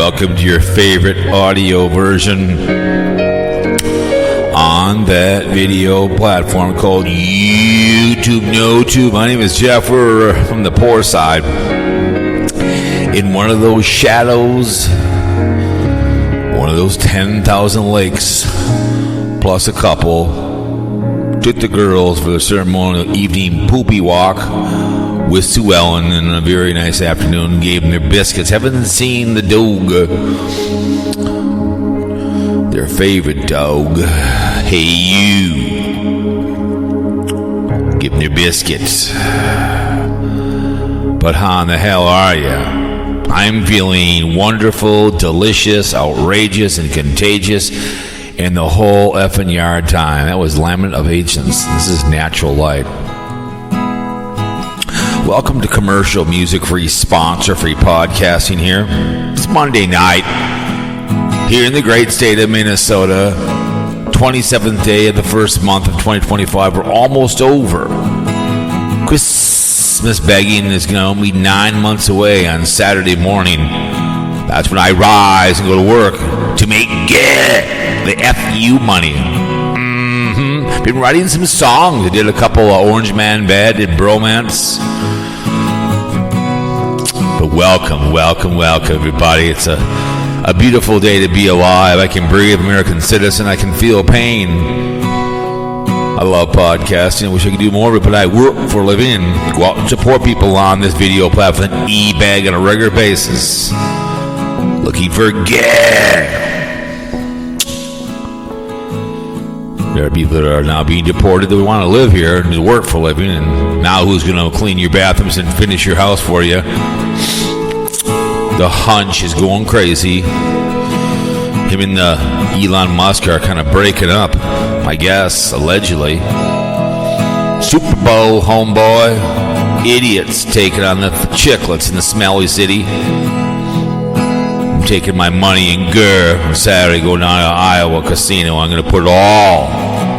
welcome to your favorite audio version on that video platform called YouTube. No-Tube. My name is Jeff. We're from the poor side. In one of those shadows, one of those 10,000 lakes, plus a couple, took the girls for the ceremonial evening poopy walk with Sue Ellen, and a very nice afternoon. Gave them their biscuits. Haven't seen the dog, their favorite dog. Hey, you. Give them their biscuits. But how in the hell are you? I'm feeling wonderful, delicious, outrageous, and contagious in the whole effing yard time. That was Lament of Ancients. This is Natural Light. Welcome to commercial music-free, sponsor-free podcasting here. It's Monday night here in the great state of Minnesota. 27th day of the first month of 2025. We're almost over. Christmas begging is going to be 9 months away on Saturday morning. That's when I rise and go to work to make the FU money. Been writing some songs. I did a couple of Orange Man Bad, did Bromance. But welcome everybody. It's a beautiful day to be alive. I can breathe, American citizen. I can feel pain. I love podcasting. I wish I could do more of it, but I work for a living and go out and support people on this video platform, eBag, on a regular basis. Looking for gas. There are people that are now being deported that want to live here and work for a living, and now who's going to clean your bathrooms and finish your house for you? The hunch is going crazy. Him and Elon Musk are kind of breaking up, I guess, allegedly. Super Bowl homeboy. Idiots taking on the chicklets in the smelly city. I'm taking my money in Gurr on Saturday, going down to Iowa casino. I'm going to put it all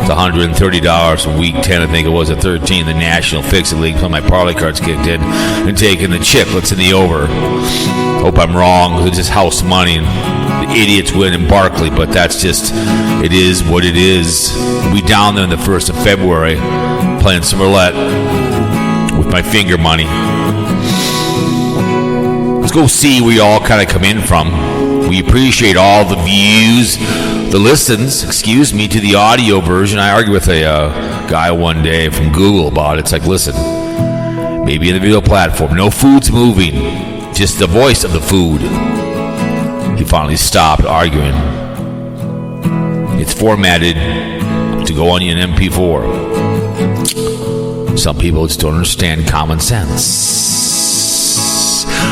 to $130 from week 10, I think it was, at 13, the National Fix-It League, until my parlay cards kicked in, and taking the chicklets in the over. Hope I'm wrong. It's just house money, and the idiots win in Barkley, but that's just, it is what it is. We'll be down there on the 1st of February playing some roulette with my finger money. Let's go see where you all kind of come in from. We appreciate all the views, the listens, to the audio version. I argued with a guy one day from Google about it. It's like, listen, maybe in the video platform, no food's moving, just the voice of the food. He finally stopped arguing. It's formatted to go on an MP4. Some people just don't understand common sense.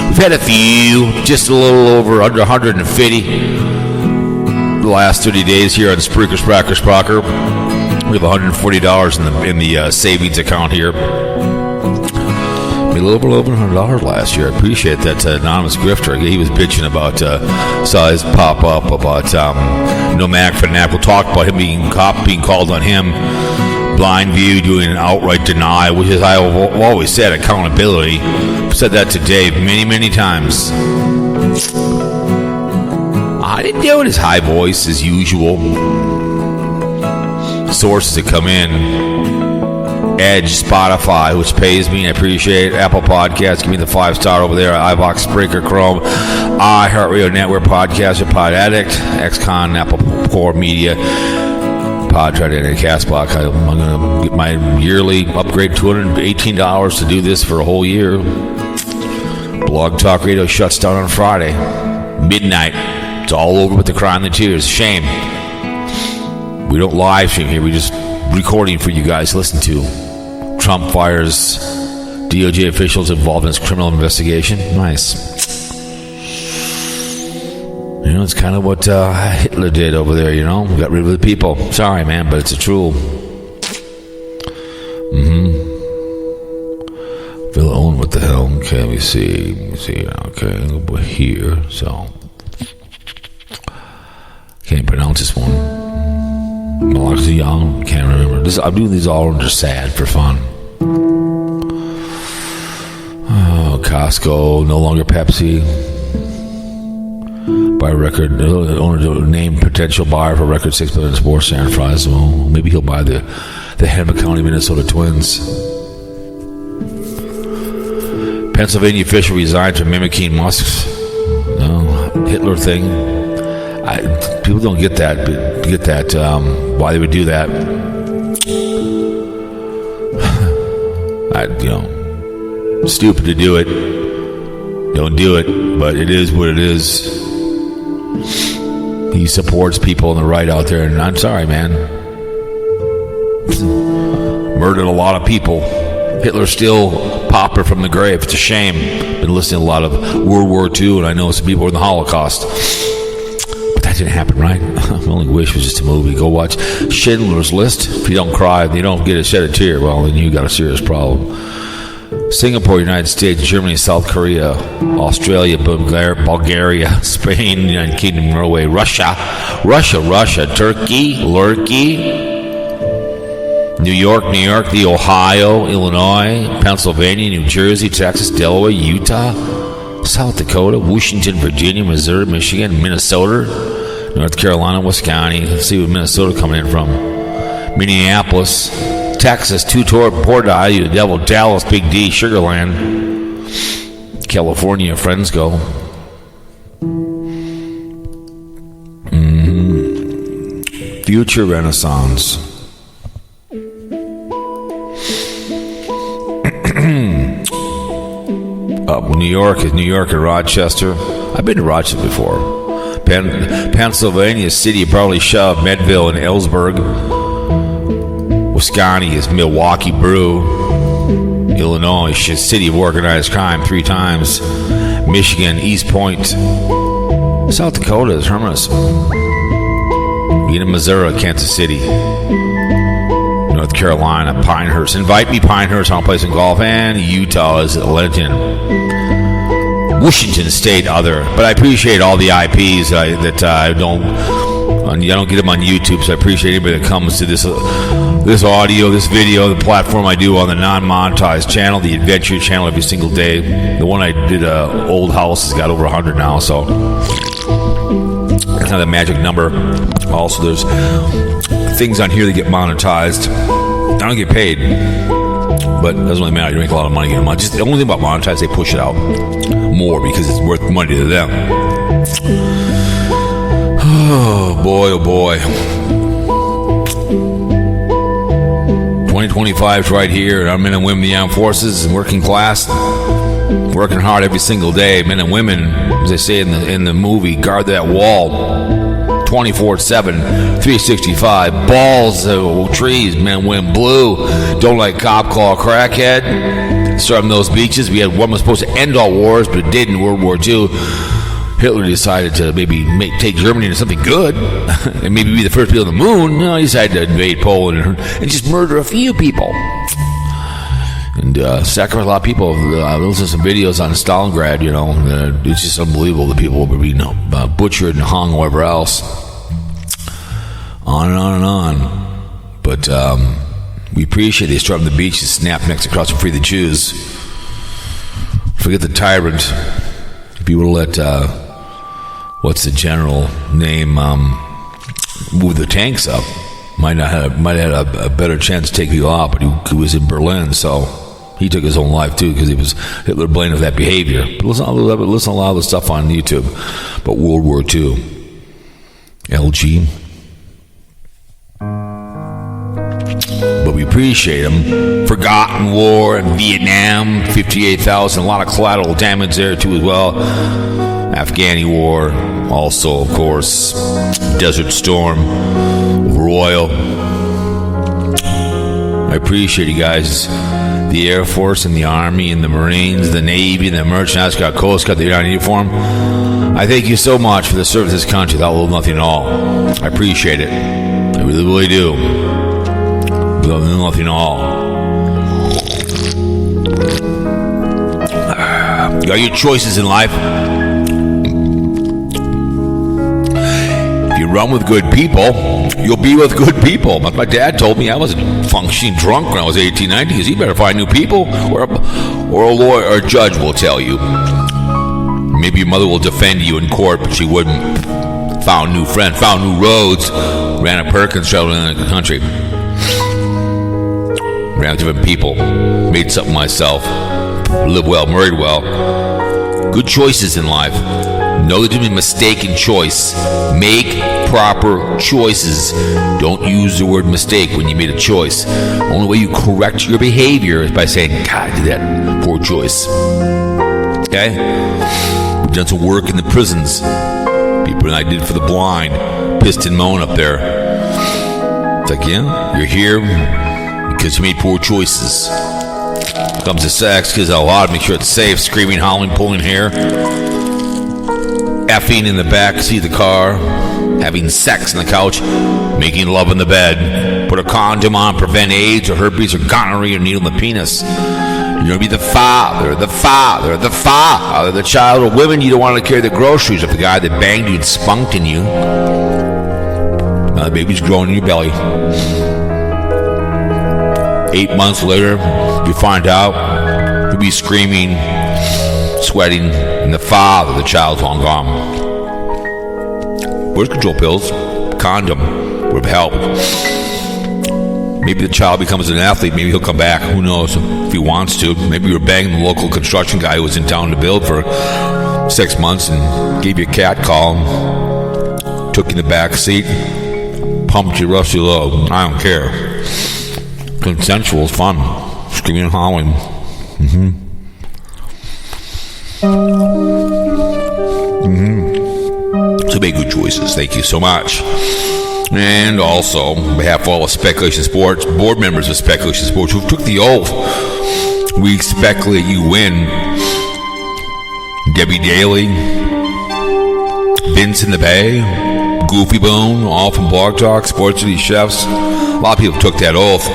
We've had a few, just a little over under 150 the last 30 days here on Spreaker. We have $140 in the savings account here. A little over $100 last year. I appreciate that anonymous grifter. He was bitching about, saw his pop up about Nomadic Fanatic. We'll talk about him being called on him. BlindView doing an outright deny, which is, I've always said, accountability. I've said that to Dave many times. I didn't do it his high voice as usual. Sources that come in. Edge, Spotify, which pays me, I appreciate. Apple Podcasts, give me the 5-star over there. iVox, Spreaker, Chrome, iHeartRadio Network, Podcaster, Pod Addict, XCon, Apple Core Media, Podtrack, and CastBox. I'm going to get my yearly upgrade, $218 to do this for a whole year. Blog Talk Radio shuts down on Friday, midnight. It's all over with the cry and the tears. Shame. We don't live stream here. We just recording for you guys to listen to. Trump fires DOJ officials involved in his criminal investigation. Nice. You know, it's kind of what Hitler did over there, you know? Got rid of the people. Sorry, man, but it's a true. Phil Owen, what the hell? Okay, let me see. Okay, over here. So, can't pronounce this one. Malachi Young, can't remember. I'm doing these all under sad for fun. Oh, Costco, no longer Pepsi. Buy a record. Owner to name potential buyer for record 6 billion sports enterprise. Well, maybe he'll buy the Hennepin County, Minnesota Twins. Pennsylvania official resigned for mimicking Musk's Hitler thing. People don't get that. Why they would do that. Stupid to do it. Don't do it, but it is what it is. He supports people on the right out there, and I'm sorry, man. Murdered a lot of people. Hitler's still popular from the grave. It's a shame. Been listening to a lot of World War II, and I know some people were in the Holocaust. But that didn't happen, right? My only wish was just a movie. Go watch Schindler's List. If you don't cry, if you don't get a shed a tear, well, then you got a serious problem. Singapore, United States, Germany, South Korea, Australia, Bulgaria, Spain, United Kingdom, Norway, Russia, Turkey, New York, the Ohio, Illinois, Pennsylvania, New Jersey, Texas, Delaware, Utah, South Dakota, Washington, Virginia, Missouri, Michigan, Minnesota, North Carolina, Wisconsin. Let's see where Minnesota coming in from. Minneapolis, Texas, Port Idaho, Devil, Dallas, Big D, Sugarland, California, Fresno. Future Renaissance. New York and Rochester. I've been to Rochester before. Pennsylvania City, probably Shove, Medville, and Ellsberg. Wisconsin is Milwaukee Brew. Illinois, City of Organized Crime 3 times. Michigan, East Point. South Dakota is Hermanus. Missouri, Kansas City. North Carolina, Pinehurst. Invite me, Pinehurst. I'll play some golf. And Utah is Atlantic. Washington State, other. But I appreciate all the IPs that I don't get them on YouTube. So I appreciate anybody that comes to this audio, this video, the platform I do on the non-monetized channel, the adventure channel, every single day. The one I did, Old House, has got over 100 now. So that's not a magic number. Also, there's things on here that get monetized. I don't get paid, but it doesn't really matter. You make a lot of money getting money. Just the only thing about monetized, they push it out more because it's worth money to them. Oh boy. 2025 is right here. Our men and women in the armed forces and working class, working hard every single day. Men and women, as they say in the movie, guard that wall 24/7, 365. Balls, trees, men and women blue. Don't let cop call a crackhead. Starting those beaches. We had one was supposed to end all wars, but it did in World War II. Hitler decided to maybe take Germany into something good and maybe be the first people on the moon. No, he decided to invade Poland and just murder a few people. And sacrifice a lot of people. I listened to some videos on Stalingrad, it's just unbelievable. The people were being butchered and hung, whatever else. On and on and on. But we appreciate they stormed the beach and snapped necks across and free the Jews. Forget the tyrant. If you would have let, what's the general name, move the tanks up, might have had a better chance to take people out, but he was in Berlin, so he took his own life too because Hitler blamed for that behavior. But listen to a lot of the stuff on YouTube about World War II. LG. But we appreciate them. Forgotten War in Vietnam, 58,000, a lot of collateral damage there too as well. Afghani War, also of course, Desert Storm, Royal. I appreciate you guys. The Air Force and the Army and the Marines, the Navy and the Merchant Guard, Coast Guard, the Army uniform. I thank you so much for the service of this country without little nothing at all. I appreciate it. I really, really do. Without little nothing at all. You got your choices in life. If you run with good people, you'll be with good people. My dad told me I wasn't functioning drunk when I was 18, 19. He said, you better find new people, or a lawyer or a judge will tell you. Maybe your mother will defend you in court, but she wouldn't. Found new friends, found new roads, ran a Perkins, traveled in the country. Ran with different people, made something myself, lived well, married well. Good choices in life. No legitimate mistake in choice. Make proper choices. Don't use the word mistake when you made a choice. The only way you correct your behavior is by saying, God, I did that. Poor choice. Okay? We've done some work in the prisons. People and I did for the blind. Pissed and moan up there. It's like, yeah, you're here because you made poor choices. Comes to sex, kids out loud, make sure it's safe, screaming, howling, pulling hair, effing in the back seat of the car, having sex on the couch, making love in the bed, put a condom on, prevent AIDS or herpes or gonorrhea or needle in the penis. You're going to be the father, the child. Or women, you don't want to carry the groceries of the guy that banged you and spunked in you. Now the baby's growing in your belly. 8 months later, you find out, you'll be screaming, sweating, and the father, the child's long gone. Birth control pills, condom would have helped. Maybe the child becomes an athlete. Maybe he'll come back. Who knows if he wants to. Maybe you were banging the local construction guy who was in town to build for 6 months and gave you a cat call, took you in the back seat, pumped your rusty load. I don't care. Consensual is fun. Screaming and howling. So make good choices. Thank you so much. And also, on behalf of all of Speculation Sports, board members of Speculation Sports who took the oath, we speculate you win. Debbie Daly, Vince in the Bay, Goofy Bone, all from Blog Talk, Sports City Chefs. A lot of people took that oath.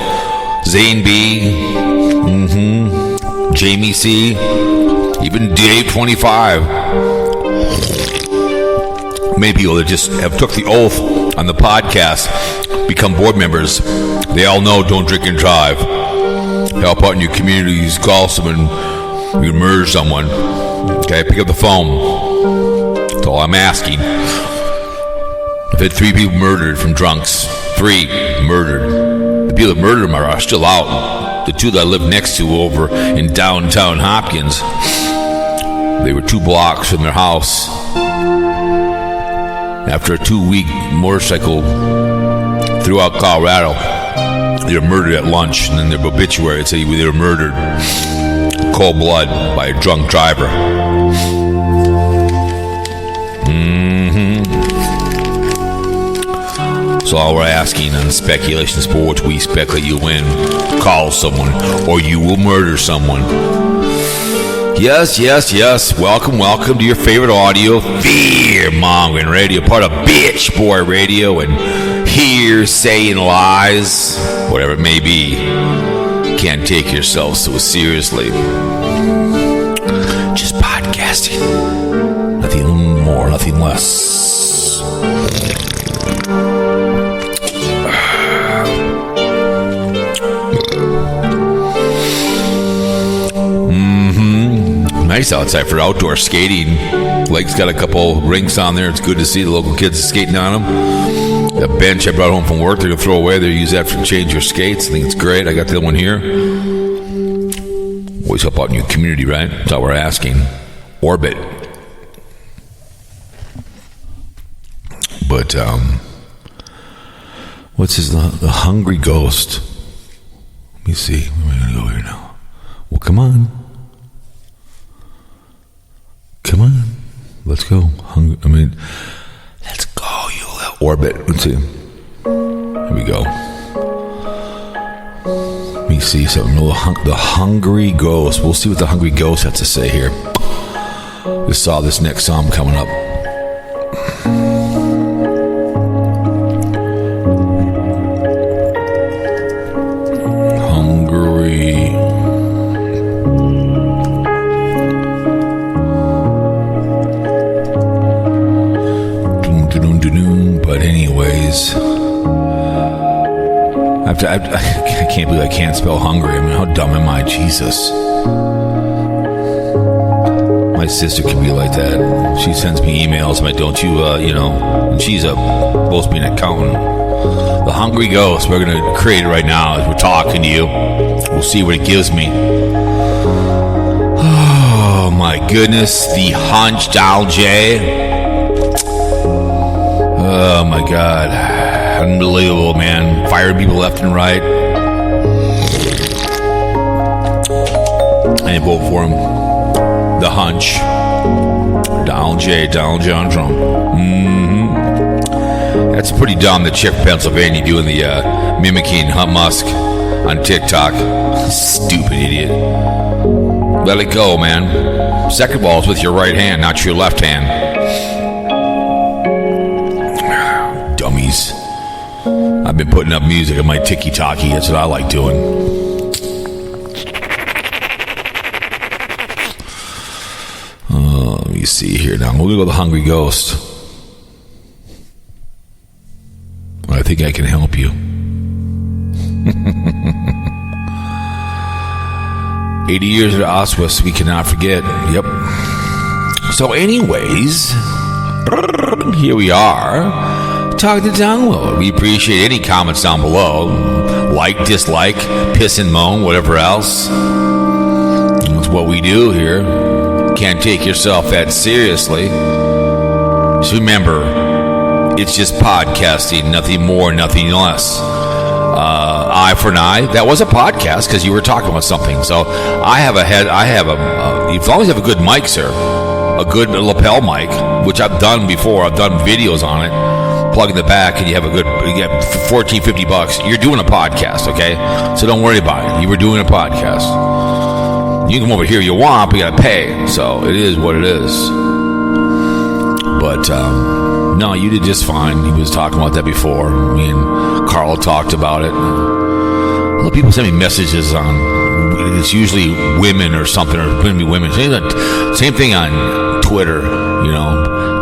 Zane B, Jamie C, even Dave 25. Many people that just have took the oath on the podcast become board members. They all know don't drink and drive. Help out in your communities, call someone, you can murder someone. Okay, pick up the phone. That's all I'm asking. I've had 3 people murdered from drunks. 3 murdered. The people that murdered them are still out. The 2 that I live next to over in downtown Hopkins, they were 2 blocks from their house. After a 2-week motorcycle throughout Colorado, they were murdered at lunch, and then their obituary would say they were murdered cold blood by a drunk driver. So all we're asking on Speculation Sports, we speculate you win. Call someone, or you will murder someone. Yes. Welcome to your favorite audio, fear-mongering radio, part of Bitch Boy Radio, and hearsay and lies, whatever it may be. Can't take yourself so seriously. Just podcasting. Nothing more, nothing less. Nice outside for outdoor skating. Lake's got a couple rinks on there. It's good to see the local kids skating on them. The bench I brought home from work, they're going to throw away. They use that to change your skates. I think it's great. I got the other one here. Always help out in your community, right? That's all we're asking. Orbit. But, what's his, the Hungry Ghost? Let me see. Where am I going to go here now? Well, come on. Come on, let's go. Let's go, you Orbit. Let's see. Here we go. Let me see something. The Hungry Ghost. We'll see what the Hungry Ghost has to say here. We saw this next song coming up. But anyways, I can't believe I can't spell hungry. I mean, how dumb am I? Jesus. My My sister can be like that. She sends me emails. I'm like, don't you, and she's supposed to be an accountant. The Hungry Ghost, we're going to create it right now as we're talking to you. We'll see what it gives me. Oh, my goodness. The Hunch Down J. Oh, my God. Unbelievable, man. Firing people left and right. I didn't vote for him. The Hunch. Donald John Trump. That's pretty dumb, the chick from Pennsylvania doing the mimicking Musk on TikTok. Stupid idiot. Let it go, man. Second ball is with your right hand, not your left hand. Dummies. I've been putting up music on my tiki-taki. That's what I like doing. Let me see here now. We're going to go to the Hungry Ghost. I think I can help you. 80 years at Auschwitz, we cannot forget. Yep. So anyways, here we are. Talk to download. We appreciate any comments down below. Like, dislike, piss and moan, whatever else. That's what we do here. Can't take yourself that seriously. Just remember, it's just podcasting, nothing more, nothing less. Eye for an eye. That was a podcast because you were talking about something. So I have as long as you have a good mic, sir, a good lapel mic, which I've done before. I've done videos on it. Plug in the back, and you get $14.50. You're doing a podcast, okay? So don't worry about it. You were doing a podcast. You can come over here you want, but you gotta pay. So it is what it is. But no, you did just fine. He was talking about that before. Me and Carl talked about it. A lot of people send me messages on. It's usually women or something, or going to be women. Same thing on Twitter.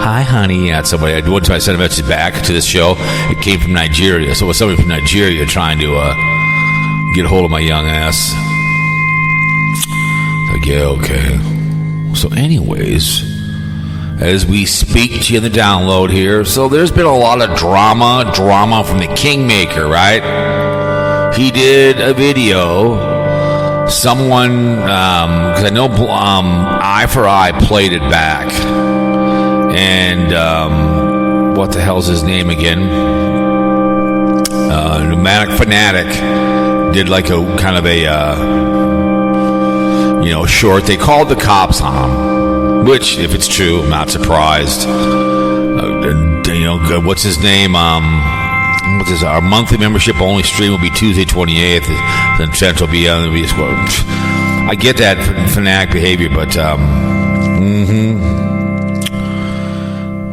Hi, honey. At somebody. One time I sent a message back to this show. It came from Nigeria. So it was somebody from Nigeria trying to get a hold of my young ass. Like, yeah, okay. So anyways, as we speak to you in the download here, so there's been a lot of drama from the Kingmaker, right? He did a video. Someone, because I know Eye for Eye played it back. And what the hell's his name again? Nomadic Fanatic did like a kind of a short. They called the cops on him, which, if it's true, I'm not surprised. What's his name? What's this? Our monthly membership only stream will be Tuesday 28th. Then Central will be on the Squad. I get that fanatic behavior, but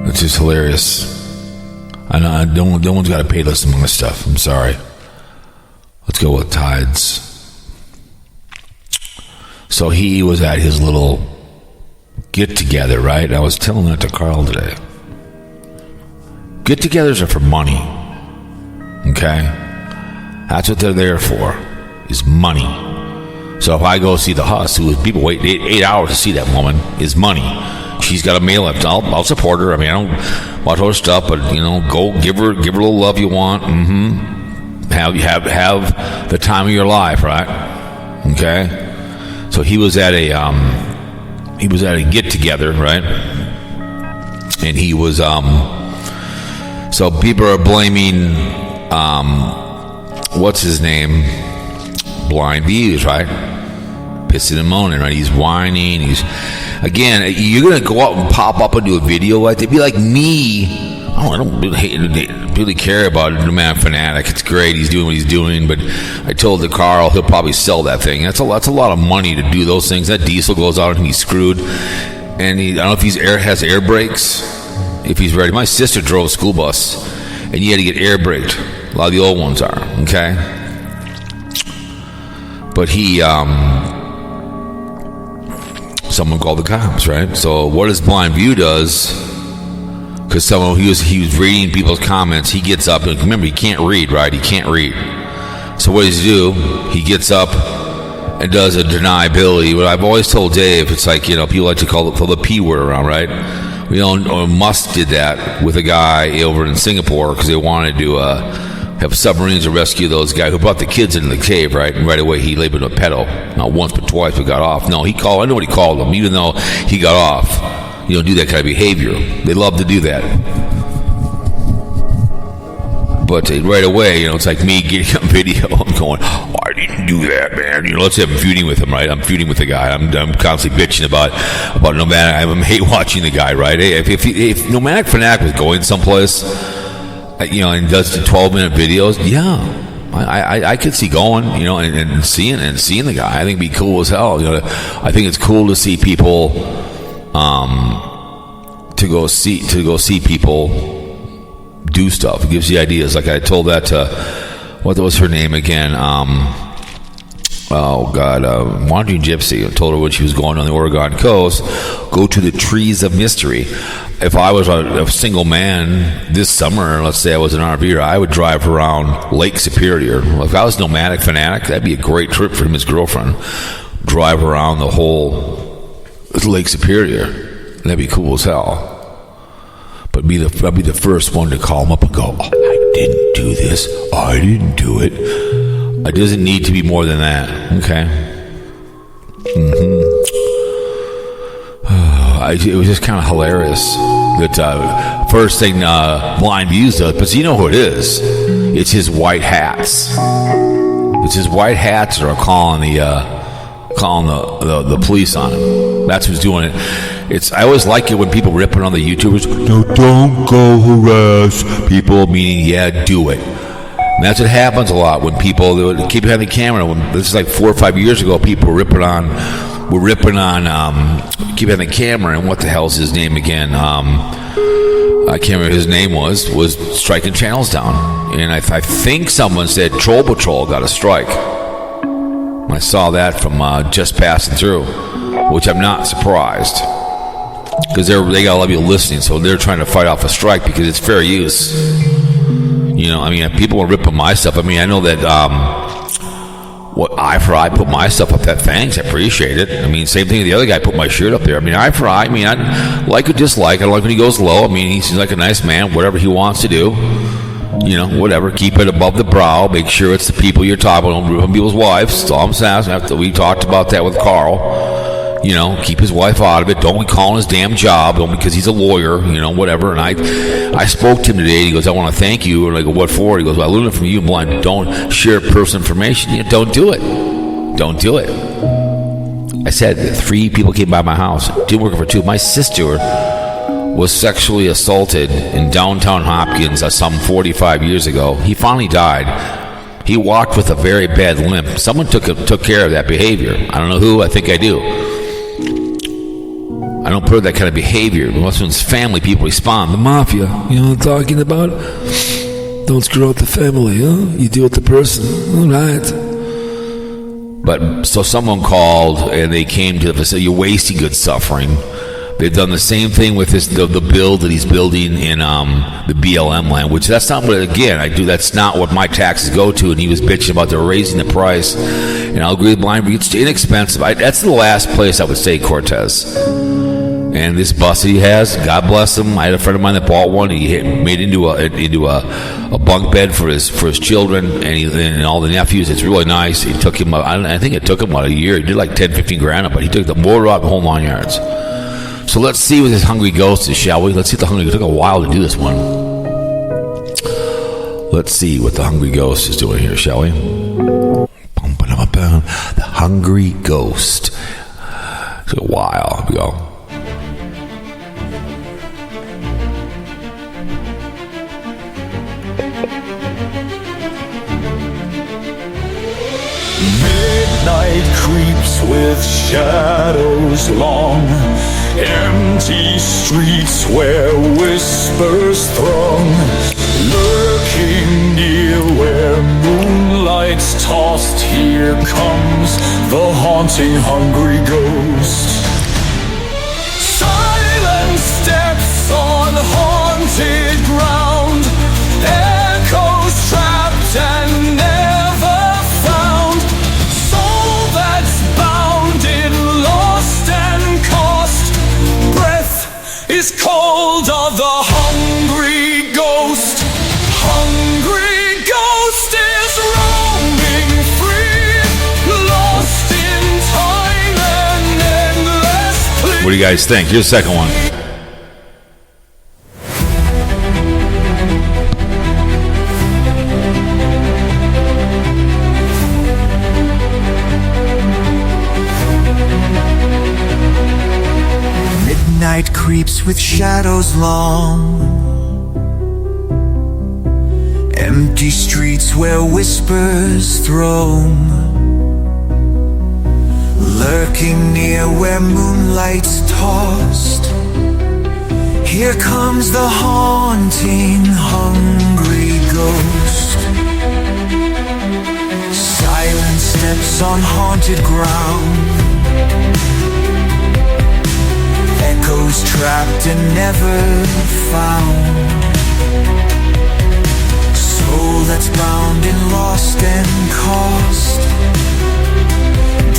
it's just hilarious. I know no one's got to pay to listen to my stuff. I'm sorry. Let's go with Tides. So he was at his little get-together, right? I was telling that to Carl today. Get-togethers are for money, okay? That's what they're there for, is money. So if I go see the Huss, who people wait 8 hours to see that woman, is money. She's got a mail up. I'll support her. I mean, I don't watch all her stuff, but go give her a little love you want. Have the time of your life, right? Okay. So he was at a get together, right? And he was so people are blaming what's his name? BlindViews, right? Pissing and moaning, right? He's whining. Again, you're gonna go out and pop up and do a video like that. Be like me. I don't really care about Nomadic Fanatic. It's great. He's doing what he's doing. But I told the Carl he'll probably sell that thing. That's a lot of money to do those things. That diesel goes out and he's screwed. And I don't know if has air brakes. If he's ready. My sister drove a school bus, and you had to get air braked. A lot of the old ones are. Okay. But someone called the cops, right? So what does BlindView does? Because he was reading people's comments. He gets up, and remember, he can't read, right? He can't read. So what does he do? He gets up and does a deniability. What I've always told Dave, it's like, people like to call the P word around, right? Musk did that with a guy over in Singapore because they wanted to have submarines to rescue those guys who brought the kids into the cave, right? And right away he labeled him a pedo. Not once but twice, but got off. No, I know what he called them, even though he got off. You don't do that kind of behavior. They love to do that. But right away, it's like me getting on video. I'm going, I didn't do that, man. Let's say I'm feuding with him, right? I'm feuding with the guy. I'm constantly bitching about Nomadic. I hate watching the guy, right? Hey, if Nomadic Fanatic was going someplace, and does the 12-minute videos, yeah, I could see going, and seeing the guy. I think it'd be cool as hell. I think it's cool to see people, to go see people do stuff. It gives you ideas. Like I told that to, what was her name again? Wandering Gypsy. I told her when she was going on the Oregon coast, go to the Trees of Mystery. If I was a single man this summer, let's say I was an RVer, I would drive around Lake Superior. If I was Nomadic Fanatic, that'd be a great trip for him and his girlfriend. Drive around the whole Lake Superior. That'd be cool as hell. But I'd be the first one to call him up and go, I didn't do this. I didn't do it. It doesn't need to be more than that. Okay. It was just kind of hilarious that first thing BlindViews does, but you know who it is. It's his white hats. It's his white hats that are calling the police on him. That's who's doing it. I always like it when people ripping on the YouTubers. No, don't go harass people. Meaning, yeah, do it. And that's what happens a lot when people keep having the camera. This is like 4 or 5 years ago. People were ripping on keep having the camera. And what the hell's his name again? I can't remember his name was striking channels down. And I think someone said Troll Patrol got a strike. I saw that from just passing through, which I'm not surprised. Because they got a lot of people listening, so they're trying to fight off a strike because it's fair use. People will rip on my stuff. I know that what eye for eye put my stuff up. That thanks, I appreciate it. Same thing. The other guy put my shirt up there. Eye for eye. I like or dislike. I like when he goes low. He seems like a nice man. Whatever he wants to do, whatever. Keep it above the brow. Make sure it's the people you're talking about. Don't rip on people's wives. That's all I'm saying. After we talked about that with Carl. Keep his wife out of it. Don't call on his damn job. Don't because he's a lawyer, whatever. And I spoke to him today. He goes, I want to thank you. And I go, what for? He goes, well, I learned it from you, Blind. Don't share personal information. Don't do it. Don't do it. I said 3 people came by my house. Didn't work for 2. My sister was sexually assaulted in downtown Hopkins some 45 years ago. He finally died. He walked with a very bad limp. Someone took care of that behavior. I don't know who. I think I do. I don't put that kind of behavior. Unless when it's family, people respond. The mafia, you know what I'm talking about? Don't screw up the family, huh? You deal with the person. All right. But so someone called and they came to the facility. You're wasting good suffering. They've done the same thing with the build that he's building in the BLM land, which that's not what, again, I do. That's not what my taxes go to. And he was bitching about they're raising the price. And I'll agree with BlindViews. It's inexpensive. That's the last place I would say Cortez. And this bus that he has, God bless him. I had a friend of mine that bought one. He made it into a bunk bed for his children and all the nephews. It's really nice. It took him, I think it took him about a year. He did like 10-15 grand up, but he took the motor out the whole 9 yards. So let's see what this Hungry Ghost is, shall we? Let's see what the Hungry Ghost. It took a while to do this one. Let's see what the Hungry Ghost is doing here, shall we? The Hungry Ghost. It took a while. Here we go. Midnight creeps with shadows long, empty streets where whispers throng, lurking near where moonlight's tossed. Here comes the haunting Hungry Ghost. Silent steps on haunted ground, echoes trapped and never found. Soul that's is called of the hungry ghost. Hungry ghost is roaming free, lost in time and endless. What do you guys think? Here's the second one. Midnight creeps with shadows long, empty streets where whispers throng, lurking near where moonlight's tossed. Here comes the haunting, hungry ghost. Silent steps on haunted ground, echoes trapped and never found. Soul that's bound and lost and cost.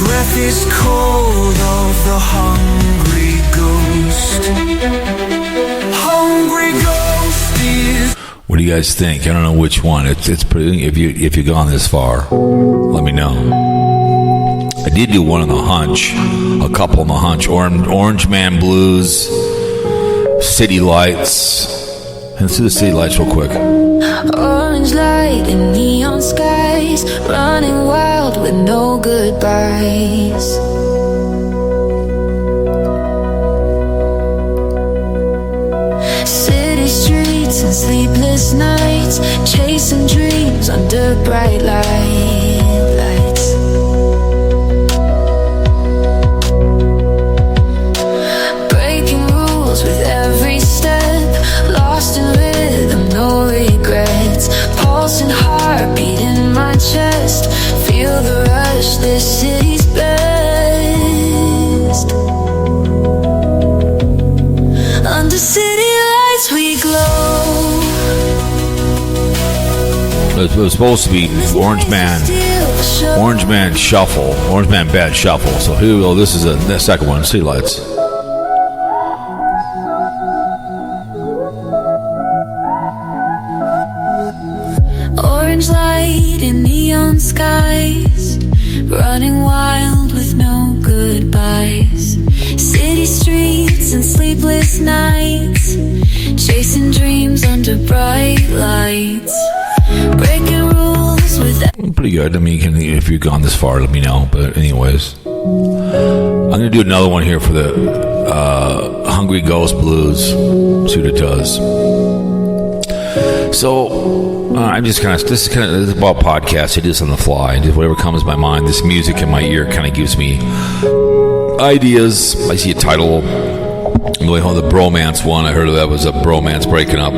Breath is cold of the hungry ghost. Hungry ghost is. What do you guys think? I don't know which one. It's pretty. If you've gone this far, let me know. I did do one on the hunch, a couple on the hunch. Orange Man Blues, City Lights. Let's do the City Lights real quick. Orange light and neon skies, running wild with no goodbyes. City streets and sleepless nights, chasing dreams under bright lights. Breaking rules with every step, lost in rhythm, no regrets. Pulsing heartbeat in my chest, feel the rush, this city's best. Under city lights we glow. It was supposed to be Orange Man Shuffle, Orange Man Bad Shuffle. So here we go. This is the second one, City Lights. Orange light in neon skies, running wild with no goodbyes. City streets and sleepless nights, chasing dreams under bright lights. Breaking rules with. Pretty good. I mean, if you've gone this far, let me know. But anyways, I'm going to do another one here for the Hungry Ghost Blues. See what it does. So I'm just this is about podcasts. I do this on the fly, just whatever comes to my mind. This music in my ear kind of gives me ideas. I see a title. I'm going home. The bromance one. I heard of that was a bromance breaking up.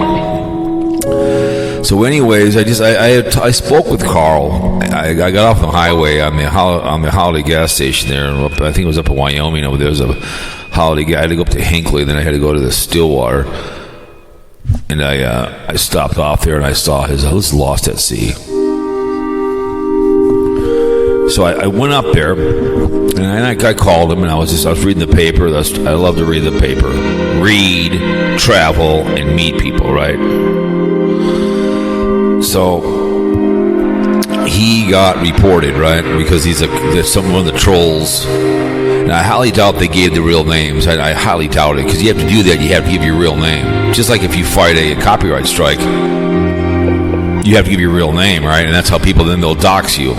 So, anyways, I spoke with Carl. I got off the highway on the Holiday gas station there. I think it was up in Wyoming. Over there was a Holiday. I had to go up to Hinckley, then I had to go to the Stillwater. And I stopped off there and I saw his house lost at sea. So I went up there and I called him and I was reading the paper. I love to read the paper. Read, travel, and meet people, right? So he got reported, right? Because there's one of the trolls. And I highly doubt they gave the real names. I highly doubt it, because you have to do that. You have to give your real name. Just like if you fight a copyright strike, you have to give your real name, right? And that's how people, then they'll dox you.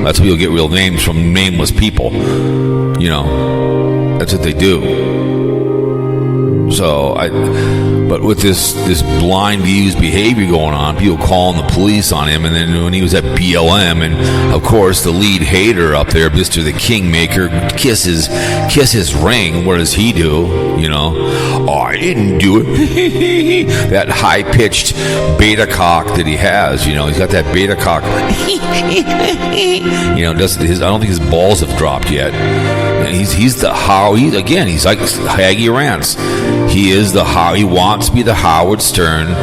That's how you'll get real names from nameless people. You know, that's what they do. So but with this BlindViews behavior going on, people calling the police on him, and then when he was at BLM, and of course the lead hater up there, Mr. the Kingmaker, kiss his ring. What does he do? You know, oh, I didn't do it. That high pitched beta cock that he has. You know, he's got that beta cock. You know, I don't think his balls have dropped yet. And he's like Haggy Rants. He is he wants to be the Howard Stern.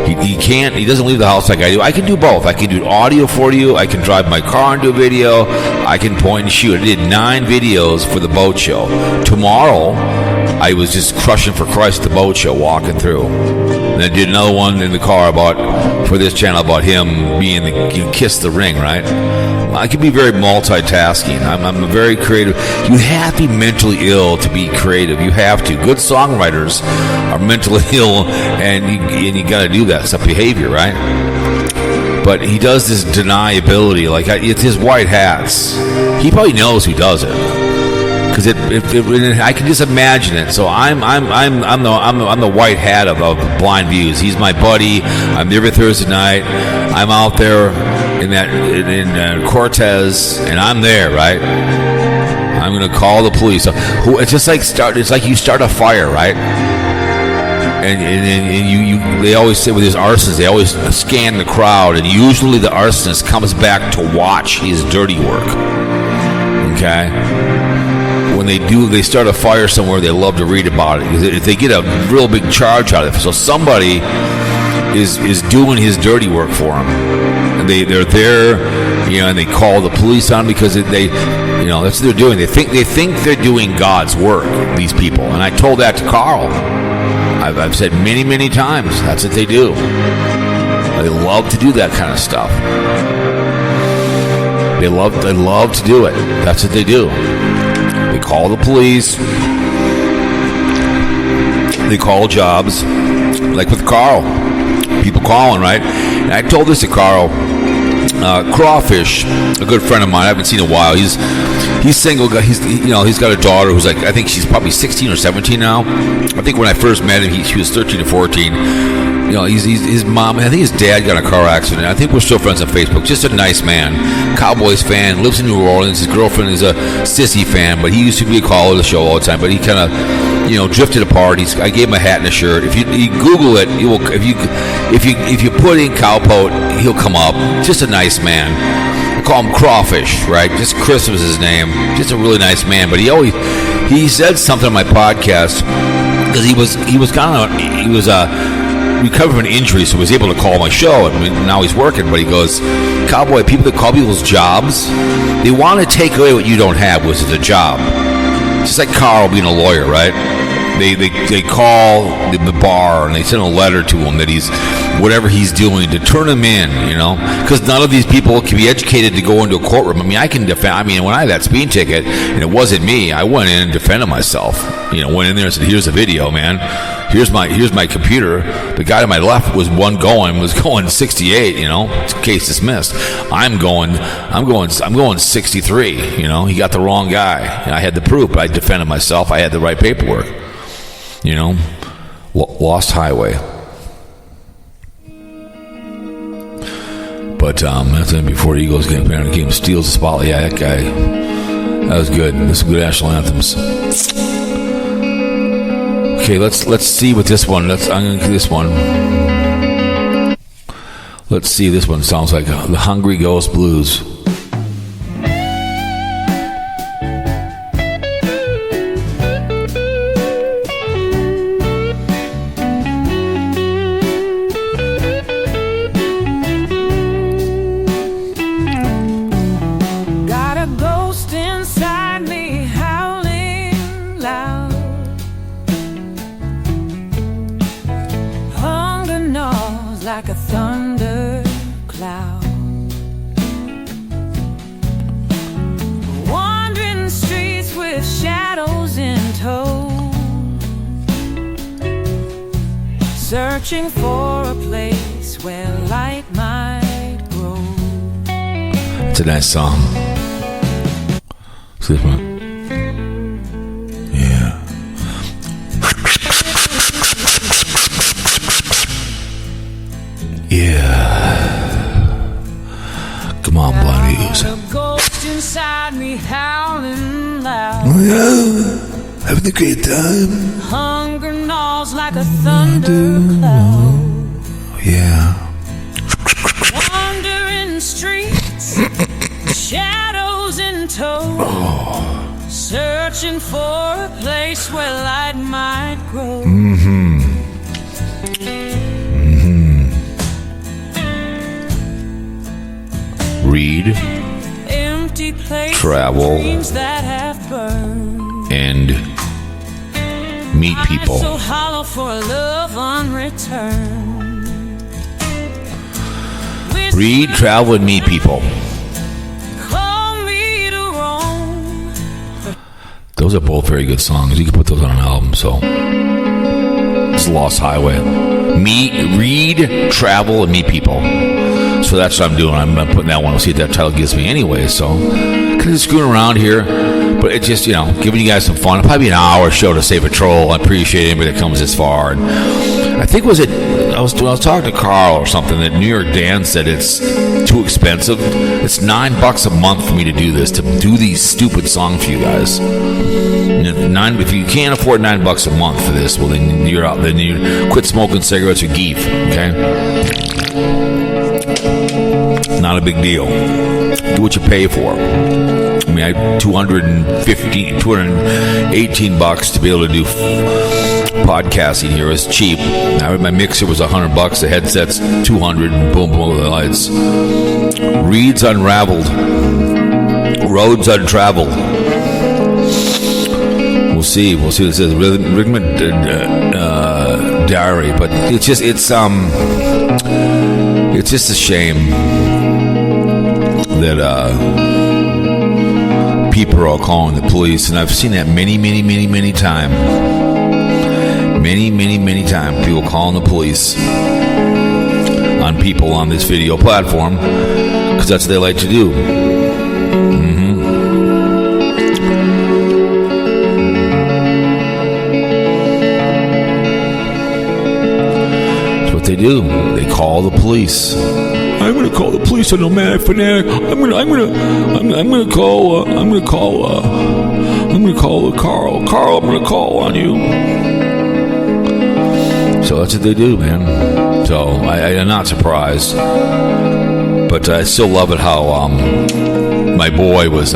He doesn't leave the house like I do. I can do both. I can do audio for you. I can drive my car and do a video. I can point and shoot. I did 9 videos for the boat show. Tomorrow, I was just crushing for Christ the boat show, walking through. And I did another one in the car for this channel about him being Kiss the Ring, right? I can be very multitasking. I'm a very creative. You have to be mentally ill to be creative. You have to. Good songwriters are mentally ill, and you got to do that. It's a behavior, right? But he does this deniability, like it's his white hats. He probably knows who does it, because I can just imagine it. So I'm the white hat of Blind Views. He's my buddy. I'm there every Thursday night. I'm out there in Cortez, and I'm there, right? I'm gonna call the police. It's just like it's like you start a fire, right? And you they always say with his arsonists, they always scan the crowd, and usually the arsonist comes back to watch his dirty work. Okay. When they start a fire somewhere, they love to read about it. If they get a real big charge out of it, so somebody is doing his dirty work for him, and they're there, and they call the police on him because they that's what they're doing. They think they're doing God's work. These people, and I told that to Carl. I've said many times that's what they do. They love to do that kind of stuff. They love to do it. That's what they do. They call the police. They call jobs, like with Carl. People calling, right? And I told this to Carl. Crawfish, a good friend of mine. I haven't seen in a while. He's single. He's got a daughter who's like, I think she's probably 16 or 17 now. I think when I first met him, she was 13 or 14. His mom, I think his dad got in a car accident. I think we're still friends on Facebook. Just a nice man. Cowboys fan, lives in New Orleans. His girlfriend is a Sissy fan, but he used to be a caller of the show all the time. But he kind of, drifted apart. I gave him a hat and a shirt. If you Google it, you will. If you put in Cowpote, he'll come up. Just a nice man. I call him Crawfish, right? Just Chris was his name. Just a really nice man. But he said something on my podcast because he was recovered from an injury, so he was able to call my show, and now he's working. But he goes, Cowboy, people that call people's jobs, they want to take away what you don't have, which is a job. Just like Carl being a lawyer, right? They call the bar and they send a letter to him that whatever he's doing to turn him in, because none of these people can be educated to go into a courtroom. I can defend. When I had that speeding ticket and it wasn't me, I went in and defended myself. Went in there and said, "Here's a video, man. Here's my computer. The guy to my left was going 68. Case dismissed. I'm going 63. He got the wrong guy. And I had the proof, but I defended myself. I had the right paperwork. Lost highway. But that's before Eagles game steals the spotlight. Yeah, that guy. That was good. This is good national anthems. Okay, let's see what this one. I'm gonna do this one. Let's see. This one sounds like the Hungry Ghost Blues. Like a thunder cloud, wandering streets with shadows in tow, searching for a place where light might grow. It's a nice song. See this one? Yeah. Come on, BlindViews. A ghost inside me howling loud. Oh yeah, having a great time. Hunger gnaws like a thunder cloud. Oh yeah. Wandering streets, shadows in tow, searching for a place where light might grow. read, Empty places, travel, dreams that have burned. and meet people. So hollow for a love unreturned. Read, travel, and meet people. Call me to roam. Those are both very good songs. You can put those on an album. So it's Lost Highway. Read, travel, and meet people. So that's what I'm doing. I'm putting that one. We'll see what that title gives me anyway. So kind of screwing around here, but it's just, giving you guys some fun. It'll probably be an hour show to save a troll. I appreciate anybody that comes this far. And I think I was talking to Carl or something that New York Dan said it's too expensive. It's $9 a month for me to do this, to do these stupid songs for you guys. If you can't afford $9 a month for this, well then you're out. Then you quit smoking cigarettes or geef. Okay. Not a big deal. Do what you pay for. I mean, I had $218 to be able to do podcasting here. It's cheap. My mixer was $100. The headset's $200. And boom, boom, the lights. Reads unraveled. Roads untraveled. We'll see what it says. Rigman diary, but it's just a shame that people are all calling the police, and I've seen that many times. Many times, people calling the police on people on this video platform because that's what they like to do. That's what they do. They call the police. I'm going to call the police on Nomadic Fanatic. I'm going to call Carl. Carl, I'm going to call on you. So that's what they do, man. So I'm not surprised, but I still love it how my boy was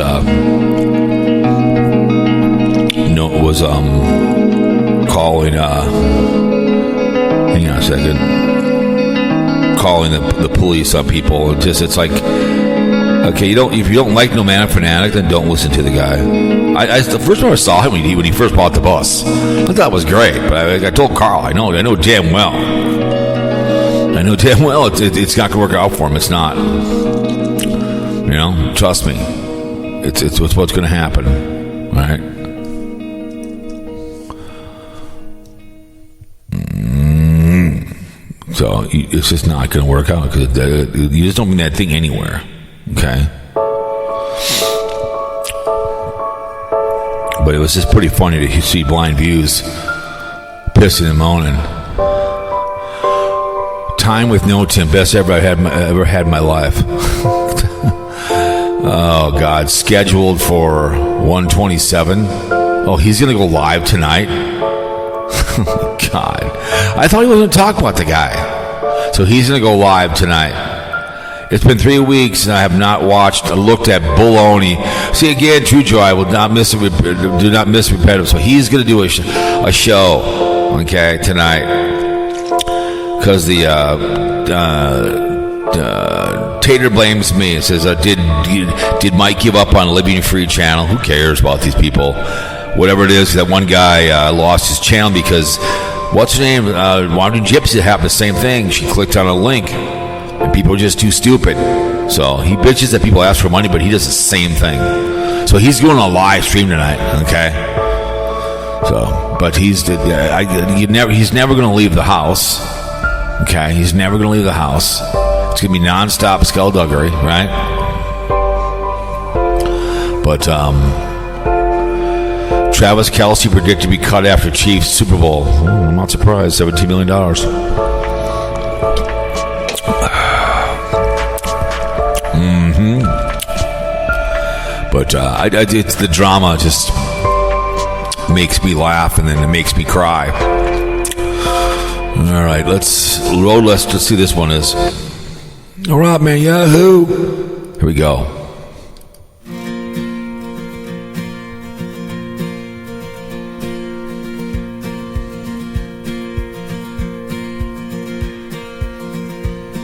calling. Hang on a second. Calling the police on people. It's like, okay, if you don't like Nomadic Fanatic, then don't listen to the guy. The first time I saw him when he first bought the bus, I thought it was great. But I told Carl, I know damn well. It's not gonna work out for him. It's not. Trust me. It's what's gonna happen. All right. So it's just not going to work out because you just don't mean that thing anywhere, okay? But it was just pretty funny to see BlindViews pissing and moaning. Time with no Tim, best ever had in my life. Oh God, scheduled for 127. Oh, he's going to go live tonight. God, I thought he wasn't going to talk about the guy. So he's going to go live tonight. It's been 3 weeks and I have not looked at Bologna. See, again, True Joy, I will not miss it. Do not miss repetitive. So he's going to do a show, okay, tonight. Because the Tater blames me. It says, did Mike give up on Living Free channel? Who cares about these people? Whatever it is, that one guy lost his channel because, what's her name? Wandering Gypsy happened the same thing. She clicked on a link, and people are just too stupid. So he bitches that people ask for money, but he does the same thing. So he's going on a live stream tonight, okay? So, but he's never going to leave the house, okay? He's never going to leave the house. It's going to be nonstop skullduggery, right? But Travis Kelce predicted to be cut after Chiefs Super Bowl. I'm not surprised. $17 million. But it's the drama just makes me laugh and then it makes me cry. All right, let's see this one is. All right, man, Yahoo. Here we go.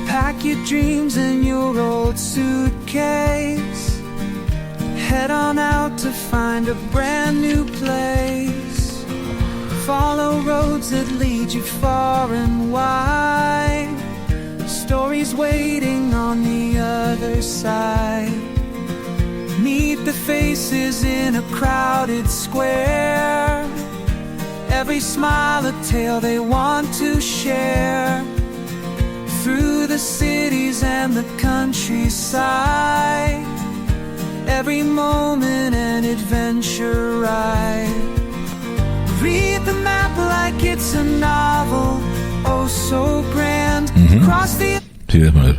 Pack your dreams and your your old suitcase. Head on out to find a brand new place. Follow roads that lead you far and wide. Stories waiting on the other side. Meet the faces in a crowded square. Every smile a tale they want to share. Through the cities and the countryside, every moment an adventure ride. Read the map like it's a novel, oh so grand. Cross the... See this one?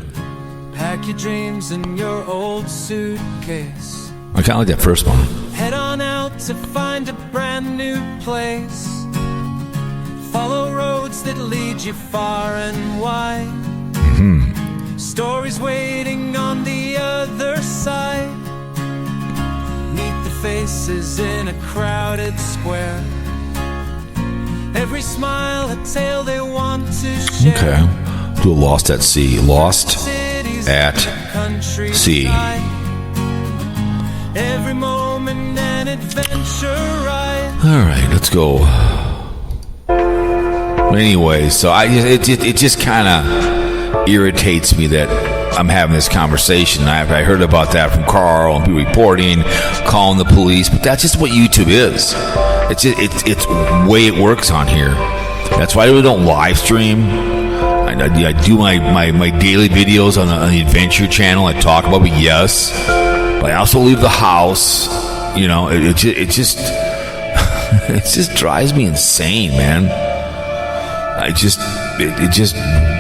Pack your dreams in your old suitcase. I kind of like that first one. Head on out to find a brand new place. Follow roads that lead you far and wide. Stories waiting on the other side. Meet the faces in a crowded square. Every smile a tale they want to share. Okay. Do a Lost at Sea. Lost at Sea. Every moment an adventure ride. All right, let's go. Anyway, so it just kind of irritates me that I'm having this conversation. I heard about that from Carl and people reporting, calling the police, but that's just what YouTube is. It's the way it works on here. That's why we don't live stream. I do my daily videos on the Adventure channel. I talk about it, yes, but I also leave the house. You know, it just it just drives me insane, man. It just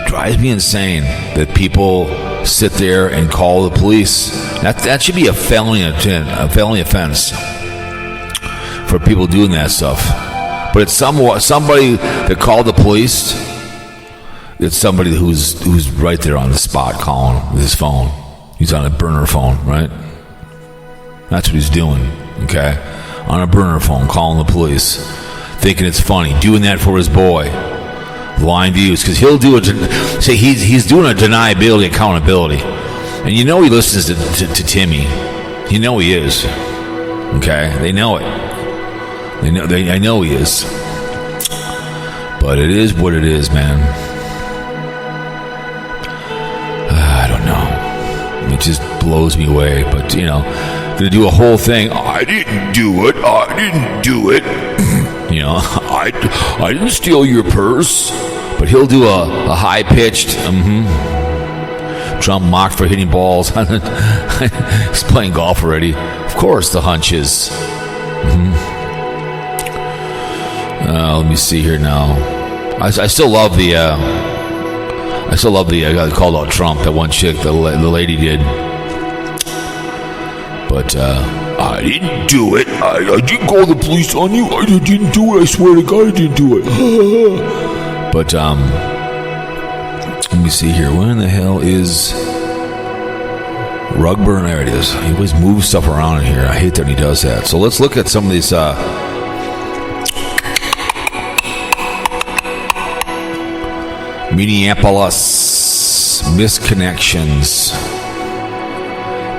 drives me insane that people sit there and call the police. That should be a felony offense for people doing that stuff. But it's somebody that called the police. It's somebody who's right there on the spot calling with his phone. He's on a burner phone, right? That's what he's doing. Okay, on a burner phone, calling the police, thinking it's funny, doing that for his boy. BlindViews, because he'll do it. Say he's doing a deniability, accountability, and you know he listens to Timmy. You know he is. Okay, they know it. I know he is. But it is what it is, man. I don't know. It just blows me away. But you know, gonna do a whole thing. I didn't do it. You know, I didn't steal your purse. But he'll do a high-pitched, Trump mocked for hitting balls. He's playing golf already. Of course, the hunches. Let me see here now. I still love the guy that called out Trump. That one chick, the lady did. But I didn't do it. I didn't call the police on you. I didn't do it. I swear to God, I didn't do it. But let me see here. Where in the hell is Rugburn? There it is. He always moves stuff around in here. I hate that he does that. So let's look at some of these Minneapolis misconnections.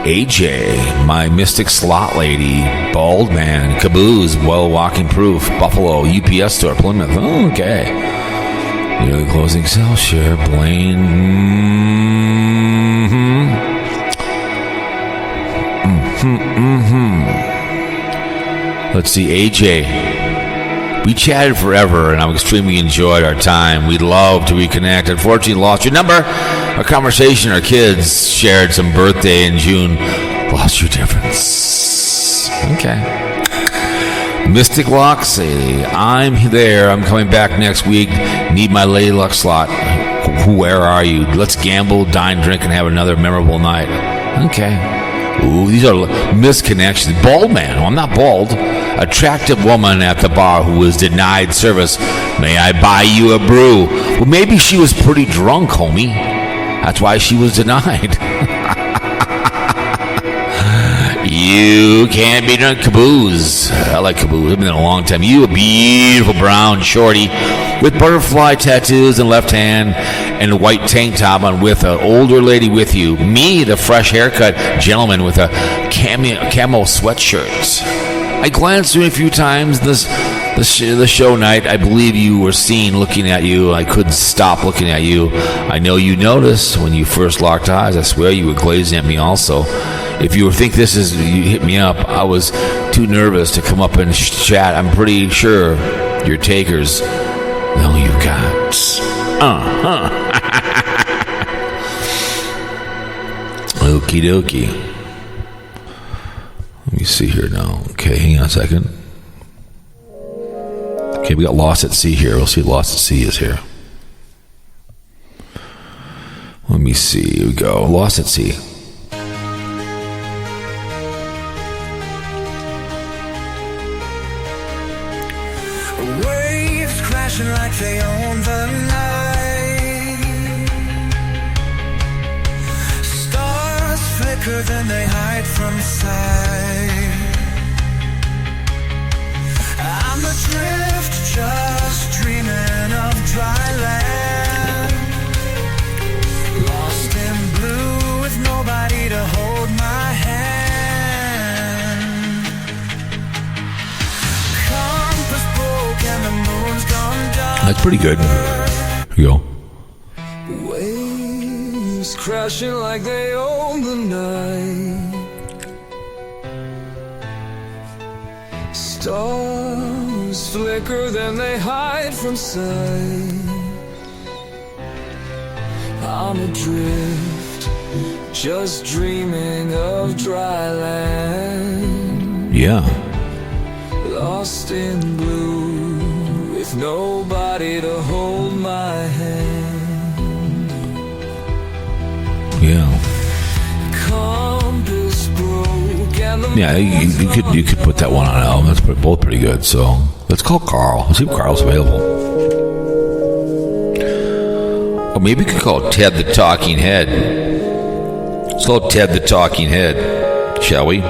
AJ, my mystic slot lady, bald man, caboose, well walking proof, Buffalo, UPS store, Plymouth. Oh, okay. Nearly closing sale share, Blaine. Let's see, AJ. We chatted forever, and I extremely enjoyed our time. We'd love to reconnect. Unfortunately, lost your number. Our conversation, our kids shared some birthday in June. Lost your difference. Okay. Mystic Loxy, I'm there. I'm coming back next week. Need my Lady Luck slot. Where are you? Let's gamble, dine, drink, and have another memorable night. Okay. Ooh, these are misconnections. Bald man. Well, I'm not bald. Attractive woman at the bar who was denied service. May I buy you a brew? Well, maybe she was pretty drunk, homie. That's why she was denied. You can't be done caboose. I like caboose. I've been in a long time. You a beautiful brown shorty with butterfly tattoos in left hand and a white tank top on with an older lady with you. Me, the fresh haircut gentleman with a camo sweatshirt. I glanced through it a few times the show night. I believe you were seen looking at you. I couldn't stop looking at you. I know you noticed when you first locked eyes. I swear you were glazing at me also. If you think this is, you hit me up. I was too nervous to come up and chat. I'm pretty sure your takers know you got. Okie dokie. Let me see here now. Okay, hang on a second. Okay, we got Lost at Sea here. We'll see what Lost at Sea is here. Let me see. Here we go. Lost at Sea. Waves crashing like they own the night. Stars flicker, then they hide from sight. I'm adrift, just dreaming of dry land. Lost in blue with nobody to hold my hand. Compass broke and the moon's gone dark. That's pretty good. Here you go. Waves crashing like they own the night. Stars flicker, then they hide from sight. I'm adrift, just dreaming of dry land. Yeah. Lost in blue, with nobody to hold my hand. Yeah. Compass broke and the Yeah, you could put that one on an album. That's both pretty good. So let's call Carl. Let's see if Carl's available. Or maybe we could call Ted the Talking Head. Let's call Ted the Talking Head, shall we?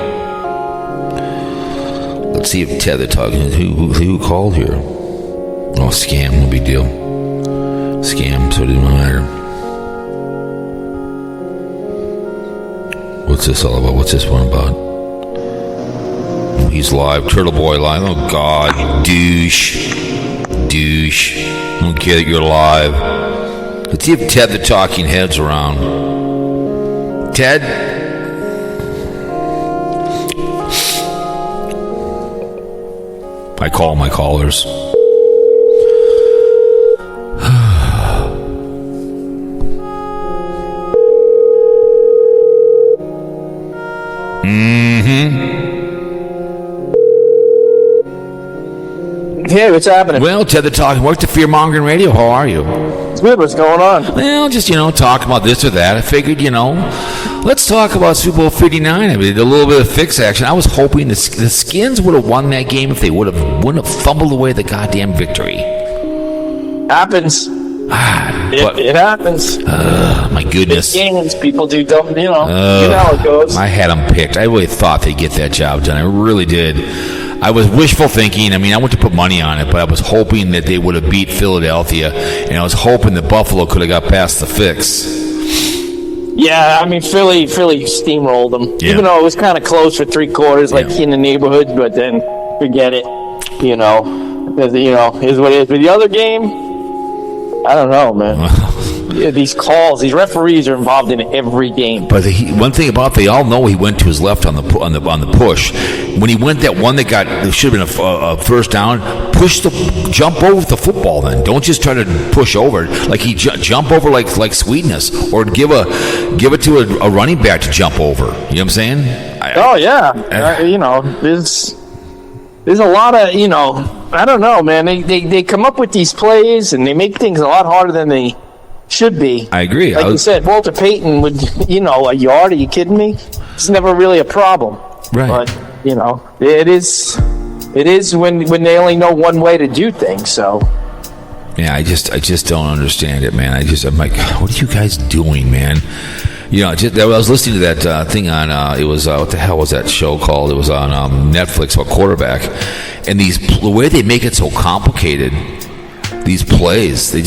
Let's see if Ted the Talking Head. Who called here? Oh, scam. No big deal. Scam. So it didn't matter. What's this all about? What's this one about? He's live. Turtle Boy live. Oh, God. Douche. Douche. I don't care that you're live. Let's see if Ted the Talking Head's around. Ted? I call my callers. Hey, what's happening? Well, Ted the Talking, work the Fear Mongering Radio. How are you? It's good. What's going on? Well, just, talk about this or that. I figured, let's talk about Super Bowl 59. I mean, a little bit of fix action. I was hoping the Skins would have won that game if they wouldn't have fumbled away the goddamn victory. Happens. It happens. My goodness. Big games, people do dumb, you know how it goes. I had them picked. I really thought they'd get that job done. I really did. I was wishful thinking. I mean, I went to put money on it, but I was hoping that they would have beat Philadelphia, and I was hoping that Buffalo could have got past the fix. Yeah, I mean, Philly steamrolled them. Yeah. Even though it was kind of close for 3 quarters, like in the neighborhood, but then forget it. Because, is what it is. But the other game, I don't know, man. Yeah, these calls, these referees are involved in every game. But one thing about they all know he went to his left on the push. When he went that one that should have been a first down, jump over the football. Then don't just try to push over like he jump over like sweetness, or give it to a running back to jump over. You know what I'm saying? There's a lot of I don't know, man. They come up with these plays and they make things a lot harder than they should be. I agree. Like you said, Walter Payton would, a yard. Are you kidding me? It's never really a problem. Right. But, it is when they only know one way to do things, so. Yeah, I just don't understand it, man. I'm like, what are you guys doing, man? You know, I was listening to that thing on. It was what the hell was that show called? It was on Netflix about quarterback, and the way they make it so complicated. These plays, they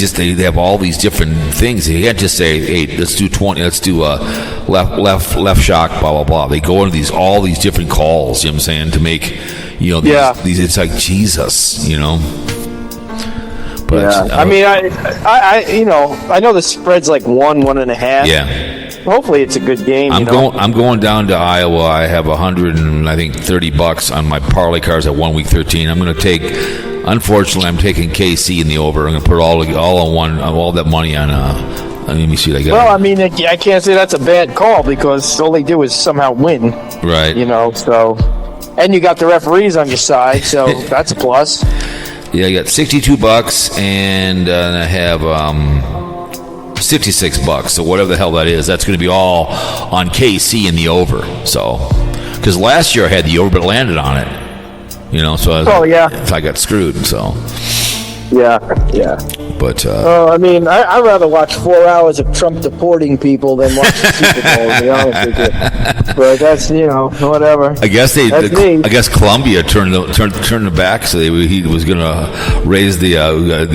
have all these different things. You can't just say, "Hey, let's do 20. Let's do left shock, blah blah blah." They go into all these different calls. You know what I'm saying, to make these. It's like Jesus, you know. But I mean, I know the spread's like 1.5. Yeah. Hopefully, it's a good game. I'm going down to Iowa. I have $130 on my parlay cards at 1 week 13. I'm going to take. Unfortunately, I'm taking KC in the over. I'm going to put all that money on. Let me see what I got. Well, I mean, I can't say that's a bad call because all they do is somehow win. Right. You know, so. And you got the referees on your side, so that's a plus. Yeah, I got $62 and I have $56. So whatever the hell that is, that's going to be all on KC in the over. So, because last year I had the over but landed on it. You know, so I got screwed. So, yeah. But I mean, I'd rather watch 4 hours of Trump deporting people than watch the Super Bowl. To be honest with you, but that's whatever. I guess Colombia turned the back, so he was going to raise the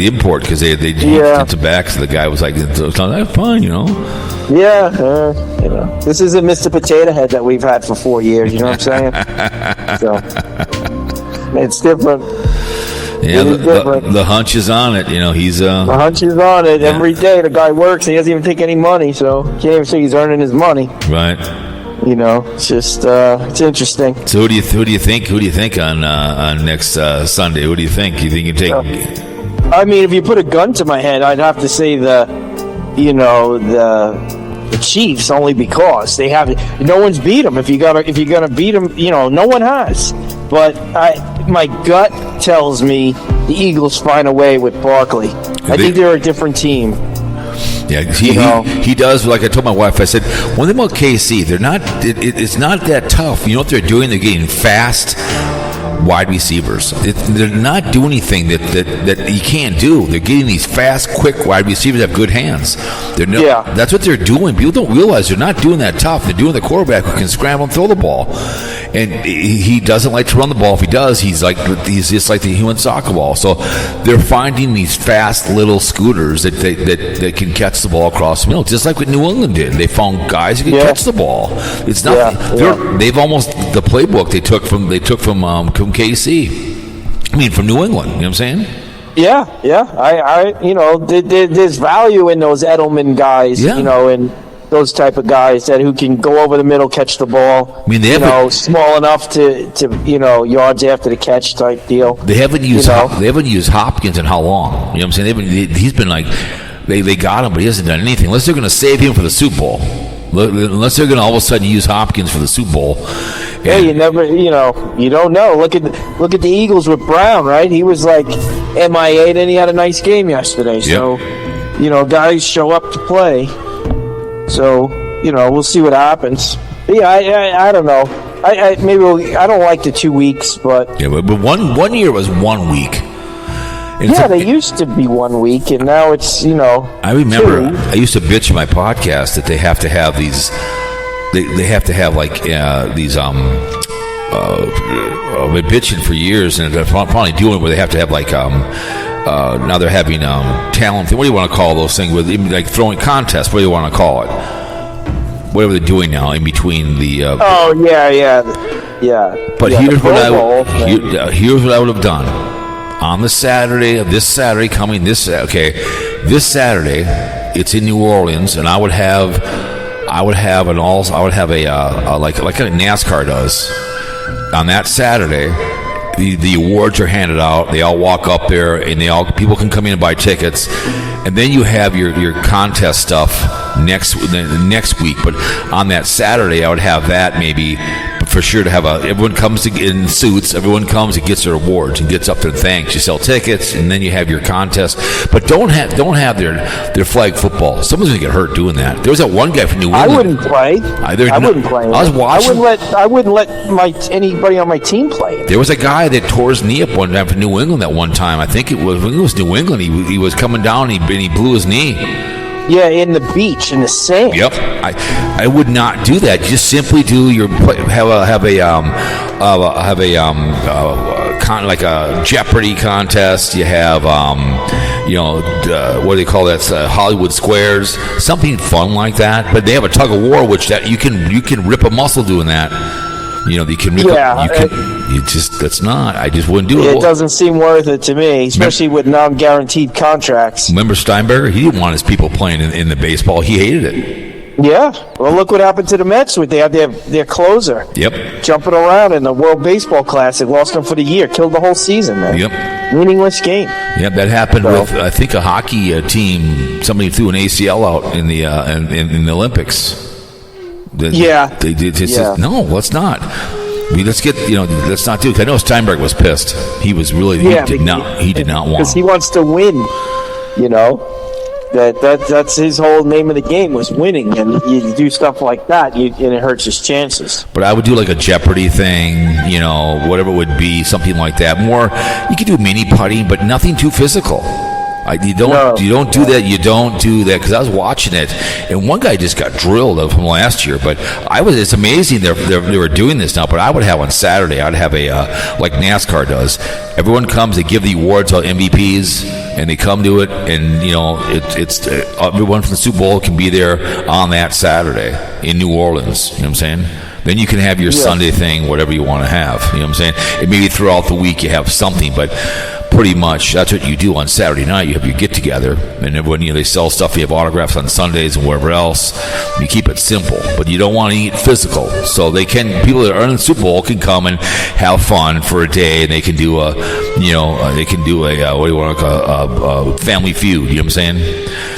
import because they jumped it back. So the guy was like, "That's fine," you know. Yeah, this isn't Mr. Potato Head that we've had for 4 years. You know what I'm saying? So. It's different. Yeah, the hunch is on it. You know, the hunch is on it. Every day the guy works and he doesn't even take any money, so can't even say he's earning his money. Right. You know, it's just it's interesting. So who do you think on next Sunday? Who do you think? You think you take? I mean, if you put a gun to my head, I'd have to say the Chiefs, only because they have no one's beat them. If you're gonna beat them, no one has. But my gut tells me the Eagles find a way with Barkley. I think they're a different team. Yeah, he does. Like I told my wife, I said, one thing about KC, they're not. It's not that tough. You know what they're doing? They're getting fast wide receivers. They're not doing anything that you can't do. They're getting these fast, quick wide receivers that have good hands. That's what they're doing. People don't realize they're not doing that tough. They're doing the quarterback who can scramble and throw the ball. And he doesn't like to run the ball. If he does, he's just like the human soccer ball. So they're finding these fast little scooters that can catch the ball across the middle, just like what New England did. They found guys who can catch the ball. It's not. They've almost the playbook they took from KC. I mean, from New England. You know what I'm saying? Yeah. There's value in those Edelman guys. Yeah. And those type of guys who can go over the middle, catch the ball. I mean, they small enough to yards after the catch type deal. They haven't used Hopkins in how long? You know what I'm saying? He's been like they got him, but he hasn't done anything unless they're going to save him for the Super Bowl. Unless they're going to all of a sudden use Hopkins for the Super Bowl. Yeah, you never, you don't know. Look at the Eagles with Brown, right? He was like MIA, and he had a nice game yesterday. So, guys show up to play. So, we'll see what happens. But yeah, I don't know. I don't like the 2 weeks, but but one year was 1 week. They used to be 1 week, and now it's I remember I used to bitch in my podcast that they have to have these. They have to have like these. I've been bitching for years, and they're probably doing where they have to have like now they're having talent. What do you want to call those things? With like throwing contests. What do you want to call it? Whatever they're doing now in between the. But here's what I would have done. On the Saturday of this Saturday coming this Saturday, it's in New Orleans, and I would have a like NASCAR does on that Saturday. The awards are handed out. They all walk up there, and people can come in and buy tickets, and then you have your contest stuff next week. But on that Saturday, I would have that maybe. For sure to have everyone comes in suits, everyone comes and gets their awards and gets up there and thanks. You sell tickets, and then you have your contest. But don't have their flag football. Someone's gonna get hurt doing that. There was that one guy from New England. I wouldn't play. I wouldn't play. I was watching. I wouldn't let anybody on my team play it. There was a guy that tore his knee up one time from New England. That one time, I think it was New England. He was coming down and he blew his knee. Yeah, in the beach, in the sand. Yep, I would not do that. Just simply do your have a like a Jeopardy contest. You have what do they call that? Hollywood Squares, something fun like that. But they have a tug of war, which that you can rip a muscle doing that. You can rip. That's not. I just wouldn't do it. It doesn't seem worth it to me, especially with non-guaranteed contracts. Remember Steinberger? He didn't want his people playing in the baseball. He hated it. Yeah. Well, look what happened to the Mets. They had their closer. Yep. Jumping around in the World Baseball Classic, lost him for the year, killed the whole season, man. Yep. Meaningless game. Yep, that happened with I think a hockey team. Somebody threw an ACL out in the Olympics. They did. No, let's not. Let's not do it. I know Steinberg was pissed. He was really. He did not want. Because he wants to win. That's his whole name of the game was winning, and you do stuff like that, and it hurts his chances. But I would do like a Jeopardy thing, whatever it would be, something like that. More, you could do mini putting, but nothing too physical. You don't do that. You don't do that because I was watching it, and one guy just got drilled from last year. But it's amazing they were doing this now. But I would have on Saturday. I'd have a like NASCAR does. Everyone comes. They give the awards on MVPs, and they come to it. And it's everyone from the Super Bowl can be there on that Saturday in New Orleans. You know what I'm saying? Then you can have your Sunday thing, whatever you want to have. You know what I'm saying? And maybe throughout the week you have something, but pretty much that's what you do on Saturday night. You have your get-together, and everyone, they sell stuff. You have autographs on Sundays and wherever else. You keep it simple, but you don't want to eat physical. So people that are in the Super Bowl can come and have fun for a day, and they can do a Family Feud. You know what I'm saying?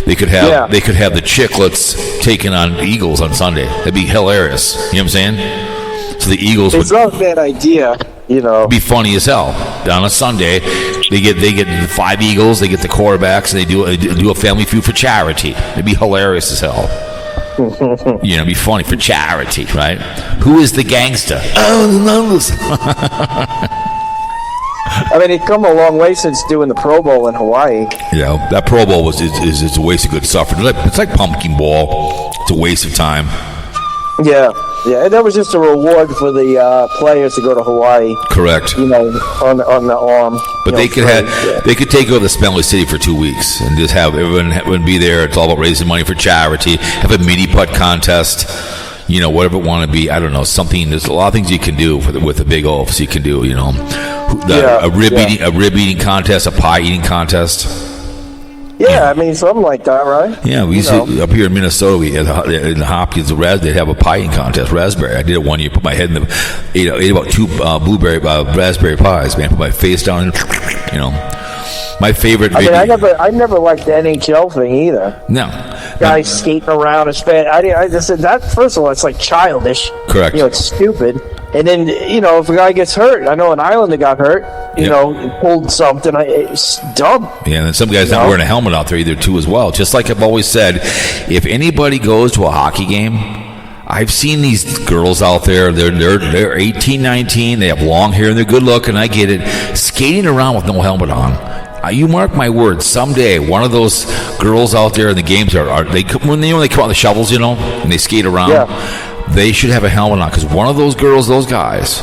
They could have the Chicklets taking on Eagles on Sunday. That'd be hilarious. You know what I'm saying? So the Eagles It's not a bad idea. It'd be funny as hell. On a Sunday, they get the 5 Eagles, they get the quarterbacks, and they do a Family Feud for charity. It'd be hilarious as hell. It'd be funny for charity, right? Who is the gangster? I mean, they've come a long way since doing the Pro Bowl in Hawaii. That Pro Bowl is a waste of good stuff. It's like pumpkin ball. It's a waste of time. Yeah, and that was just a reward for the players to go to Hawaii. Correct. On the arm. But they could take over the Smelly City for 2 weeks and just have everyone be there. It's all about raising money for charity. Have a mini putt contest. Whatever it want to be. I don't know, something. There's a lot of things you can do with the big Oafs. You can do, a rib eating contest, a pie eating contest. Yeah, I mean, something like that, right? Yeah, we used to, up here in Minnesota, in Hopkins, they'd have a pie eating contest, raspberry. I did it one year, put my head in ate about 2 raspberry pies, man, put my face down, My favorite video. I never liked the NHL thing either. No. Guys skating around as fast. I just said that, first of all, it's like childish. Correct. It's stupid. And then, if a guy gets hurt, I know an Islander got hurt, pulled something, it's dumb. Yeah, and then some guys not wearing a helmet out there either, too, as well. Just like I've always said, if anybody goes to a hockey game, I've seen these girls out there, they're 18, 19, they have long hair and they're good looking, I get it, skating around with no helmet on. You mark my words, someday one of those girls out there in the games when they come out with the shovels, and they skate around, they should have a helmet on, because one of those girls, those guys,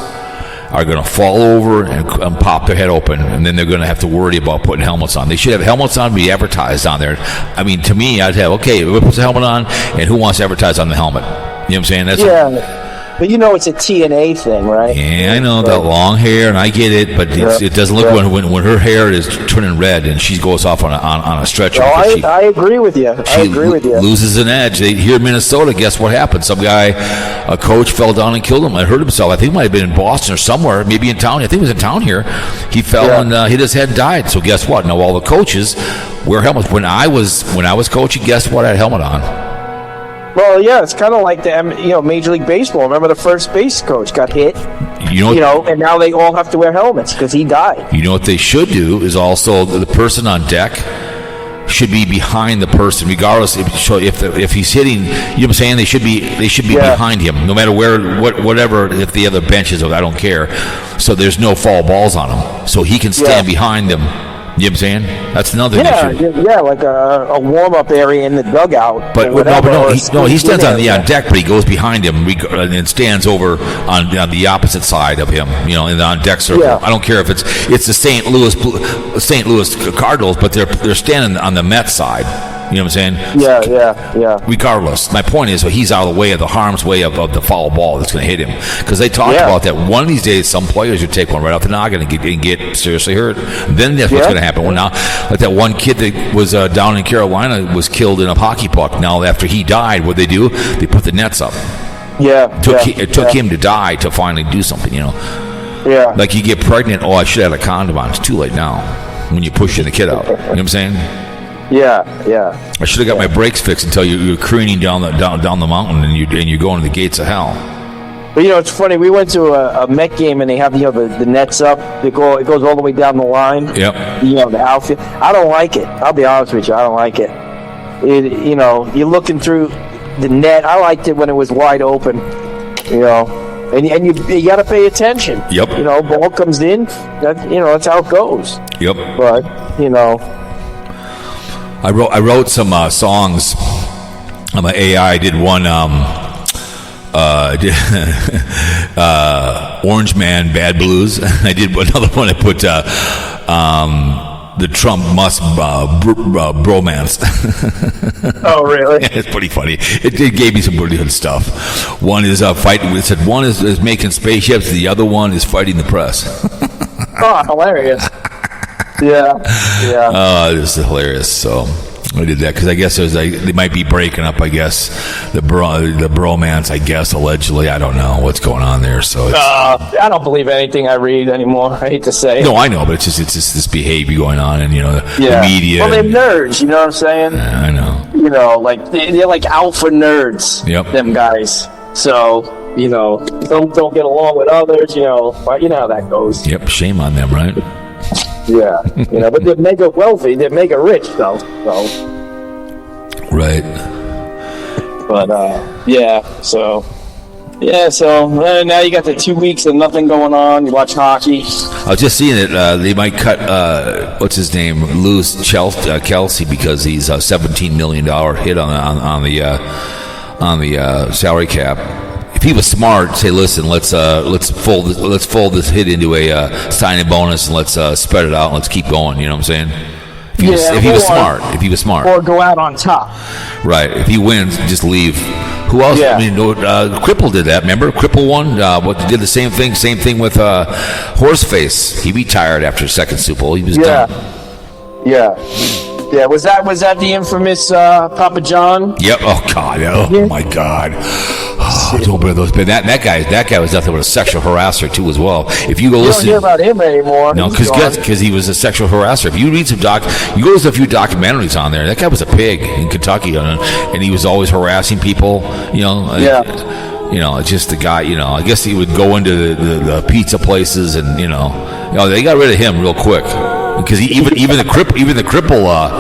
are going to fall over and pop their head open, and then they're going to have to worry about putting helmets on. They should have helmets on, be advertised on there. I mean, to me, I'd have, okay, who puts a helmet on, and who wants to advertise on the helmet? You know what I'm saying? But it's a TNA thing, right? Yeah, I know, that long hair, and I get it, but it doesn't look when her hair is turning red and she goes off on a stretcher. No, I agree with you. Loses an edge. Here in Minnesota, guess what happened? Some guy, a coach, fell down and killed him. I hurt himself. I think he might have been in Boston or somewhere, maybe in town. I think he was in town here. He fell and hit his head and died. So guess what? Now all the coaches wear helmets. When I was coaching, guess what? I had a helmet on. Well, yeah, it's kind of like the Major League Baseball. Remember the first base coach got hit, and now they all have to wear helmets because he died. You know what they should do is also the person on deck should be behind the person, regardless if he's hitting. You know what I'm saying? They should be behind him, no matter whatever. If the other bench is, I don't care. So there's no foul balls on him, so he can stand behind them. You know what I'm saying? That's another issue. Yeah, like a warm-up area in the dugout. But he stands on deck, but he goes behind him and stands over on the opposite side of him, in the on deck circle. Yeah. I don't care if it's the St. Louis Cardinals, but they're standing on the Mets side. You know what I'm saying? Yeah. Regardless, my point is, he's out of the way of the harm's way of the foul ball that's going to hit him. Because they talked about that. One of these days, some players would take one right off the noggin and get seriously hurt. Then that's what's going to happen. Well, now, like that one kid that was down in Carolina was killed in a hockey puck. Now, after he died, what they do? They put the nets up. Yeah. It took him to die to finally do something. Yeah. Like you get pregnant. Oh, I should have had a condom on. It's too late now. When you're pushing the kid out. You know what I'm saying? Yeah. I should have got my brakes fixed until you're careening down the mountain and you're going to the gates of hell. But it's funny. We went to a Met game and they have the nets up. It goes all the way down the line. Yep. The outfield. I don't like it. I'll be honest with you. I don't like it. You're looking through the net. I liked it when it was wide open. And you got to pay attention. Yep. Ball comes in. That's how it goes. Yep. But I wrote some songs on my AI. I did one Orange Man Bad Blues. I did another one. I put the Trump Musk bromance. Oh, really? It's pretty funny. It gave me some pretty good stuff. One is fighting. It said one is making spaceships. The other one is fighting the press. Oh, hilarious. Yeah. This is hilarious. So I did that because I guess they might be breaking up. I guess the bromance. I guess allegedly. I don't know what's going on there. So I don't believe anything I read anymore. I hate to say. No, I know, but it's just this behavior going on, and the media. Well, they're nerds. You know what I'm saying? I know. Like they're like alpha nerds. Yep. Them guys. So don't get along with others. You know how that goes. Yep. Shame on them, right? Yeah, but they're mega wealthy. They're mega rich, though. So. Right. But So now you got the 2 weeks of nothing going on. You watch hockey. I was just seeing it. They might cut what's his name, lose Kelsey because he's a $17 million hit on the salary cap. If he was smart, say, listen, let's fold this hit into a signing bonus and let's spread it out and let's keep going. You know what I'm saying? If he was smart, or go out on top. Right. If he wins, just leave. Who else? Yeah. I mean, Cripple did that. Remember, Cripple won. Did the same thing. Same thing with Horseface. He retired after the second Super Bowl. He was done. Yeah. Was that the infamous Papa John? Yep. Oh God. Oh my God. Don't believe those. But that guy was nothing but a sexual harasser too, as well. If you go listen, you don't hear about him anymore. No, because he was a sexual harasser. If you read you go to a few documentaries on there. That guy was a pig in Kentucky, and he was always harassing people. It's just the guy. I guess he would go into the pizza places, and they got rid of him real quick because even the cripple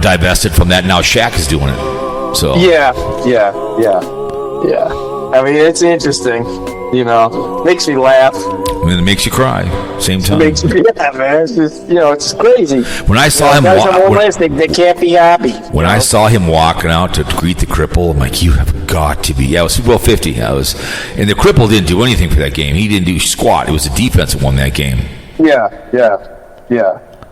divested from that. Now Shaq is doing it. So yeah. I mean, it's interesting. Makes me laugh. And then it makes you cry. Same time. Man. It's just, it's crazy. When I saw him walk, they can't be happy. When I saw him walking out to greet the cripple, I'm like, you have got to be. Yeah, it was Super Bowl 50. And the cripple didn't do anything for that game. He didn't do squat. It was the defense that won that game. Yeah.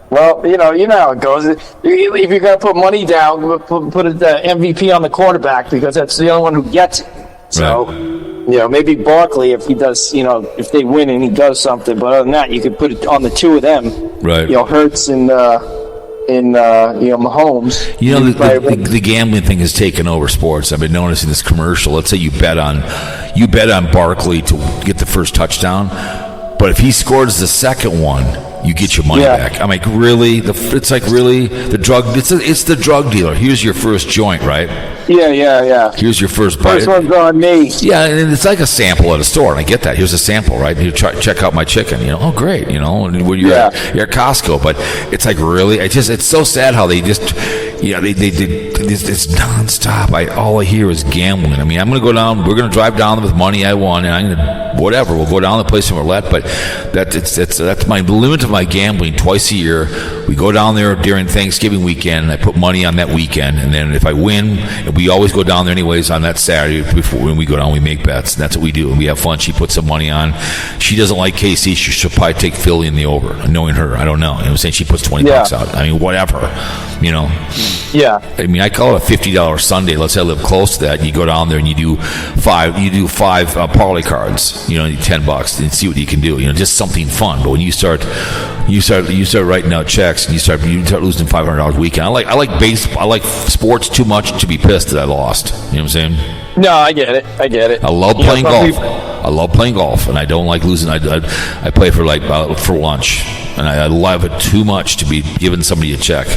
Well, you know how it goes. If you're going to put money down, put the MVP on the quarterback because that's the only one who gets it. So, right. Maybe Barkley if he does, if they win and he does something. But other than that, you could put it on the two of them. Right. Hurts and Mahomes. The gambling thing has taken over sports. I've been noticing this commercial. Let's say you bet on Barkley to get the first touchdown, but if he scores the second one, you get your money back. I'm like, really? It's like really the drug. It's the drug dealer. Here's your first joint, right? Yeah. Here's your first bite. First one's on me. Yeah, and it's like a sample at a store, and I get that. Here's a sample, right? Here, check out my chicken. Oh, great. And when you're at Costco, but it's like really. It's so sad how they just. They it's nonstop. All I hear is gambling. I mean, I'm going to go down. We're going to drive down with money I won, and I'm going to whatever. We'll go down to the place in roulette. But that's my limit of my gambling. Twice a year, we go down there during Thanksgiving weekend. And I put money on that weekend, and then if I win, we always go down there anyways on that Saturday before when we go down. We make bets, and that's what we do. And we have fun. She puts some money on. She doesn't like KC. She'll probably take Philly in the over. Knowing her, I don't know. You know what I'm saying? She puts $20 out. I mean, whatever. You know. Yeah. I mean, I call it a $50 Sunday. Let's say I live close to that. You go down there and you do five parlay cards. You know, $10 and see what you can do. You know, just something fun. But when you start writing out checks and you start losing $500 a weekend. I like baseball. I like sports too much to be pissed that I lost. You know what I'm saying? No, I get it. I love playing golf. I love playing golf, and I don't like losing. I play for for lunch, and I love it too much to be giving somebody a check.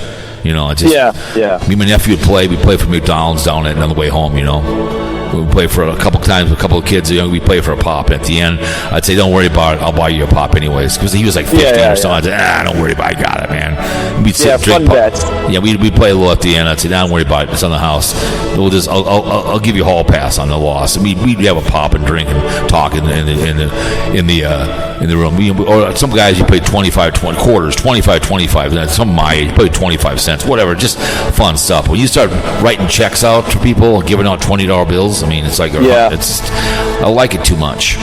You know, I just me and my nephew would play. We play for McDonald's down on the way home. You know. We play for a couple times with a couple of kids. We play for a pop. And at the end, I'd say, "Don't worry about it. I'll buy you a pop anyways." Because he was like 15 or something. I'd say, "Don't worry about it. I got it, man." We'd sit fun bets. Yeah, we'd play a little at the end. I'd say, "Don't worry about it. It's on the house. I'll give you a hall pass on the loss." And we'd have a pop and drink and talk in the room. Or some guys you play 25 quarters, 25. And some of my age play 25 cents, whatever. Just fun stuff. When you start writing checks out to people, giving out $20 bills. I mean, it's like I like it too much.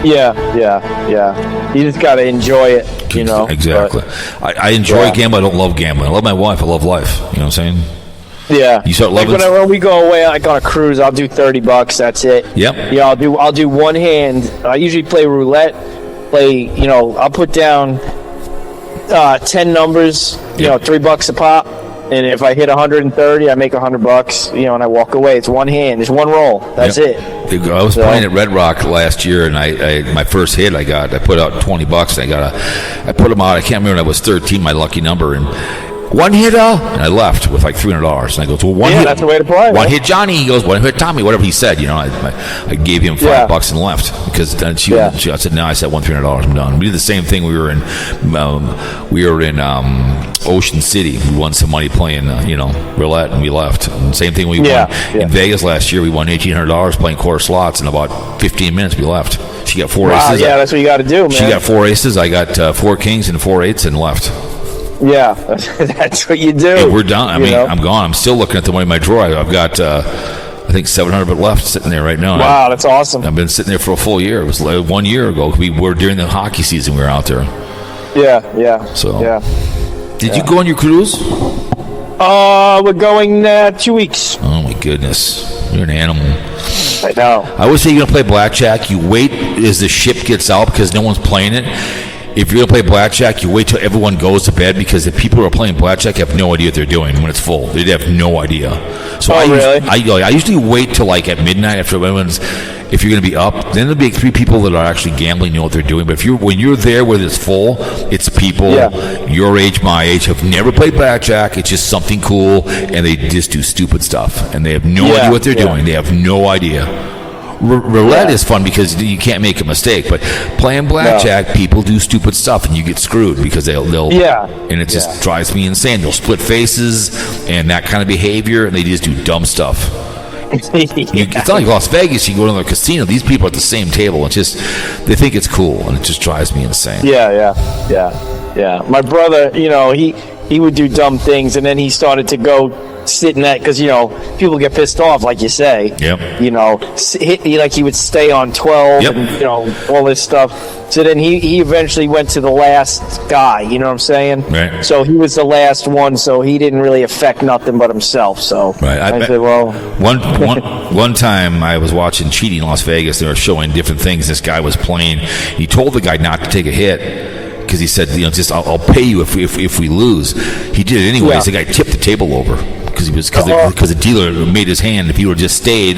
Yeah. You just got to enjoy it, you know. Exactly. I enjoy gambling. I don't love gambling. I love my wife. I love life. You know what I'm saying? Yeah. You start loving. Like when we go away, like on a cruise, I'll do $30. That's it. Yep. Yeah, I'll do one hand. I usually play roulette. I'll put down 10 numbers. You know, $3 a pop. And if I hit 130, I make $100, you know, and I walk away. It's one hand. It's one roll. That's it. I was playing at Red Rock last year, and I my first hit I put out $20, and I put them out. I can't remember when I was 13, my lucky number, and one hit, and I left with like $300. And I go, well, one hit. That's the way to play. One hit Johnny. He goes, one hit Tommy. Whatever he said, you know. I gave him $5 and left because then I said, no, I said $300. I'm done. We did the same thing. We were in Ocean City. We won some money playing, roulette, and we left. And same thing we won in Vegas last year. We won $1,800 playing quarter slots. In about 15 minutes, we left. She got 4 aces. Yeah, that's what you got to do, man. She got 4 aces. I got 4 kings and 4 eights and left. Yeah, that's what you do. Hey, we're done. I mean, I'm gone. I'm still looking at the money in my drawer. I've got, I think, $700 left sitting there right now. Wow, that's awesome. I've been sitting there for a full year. It was like 1 year ago. We were during the hockey season. We were out there. Yeah. So, did you go on your cruise? We're going 2 weeks. Oh my goodness, you're an animal. I know. I always say you're gonna play blackjack. You wait as the ship gets out because no one's playing it. If you're going to play blackjack, you wait till everyone goes to bed because the people who are playing blackjack have no idea what they're doing when it's full. They have no idea. So I usually wait till like at midnight after everyone's. If you're going to be up, then there'll be 3 people that are actually gambling, know what they're doing. But when you're there where it's full, it's people your age, my age, have never played blackjack. It's just something cool, and they just do stupid stuff, and they have no idea what they're doing. They have no idea. Roulette is fun because you can't make a mistake, but playing blackjack, people do stupid stuff and you get screwed because they'll and it just drives me insane. They'll split faces and that kind of behavior, and they just do dumb stuff. It's not like Las Vegas. You go to a casino, these people are at the same table, and they think it's cool, and it just drives me insane. Yeah. My brother, he would do dumb things, and then he started to go sit in that because people get pissed off, like you say. Yep. He would stay on 12 and all this stuff. So then he eventually went to the last guy. You know what I'm saying? Right. So he was the last one. So he didn't really affect nothing but himself. So right. I said, well, one time I was watching Cheating in Las Vegas. They were showing different things. This guy was playing. He told the guy not to take a hit because he said, I'll pay you if we lose. He did it anyways. The guy tipped the table over. Because the dealer made his hand if he would have just stayed,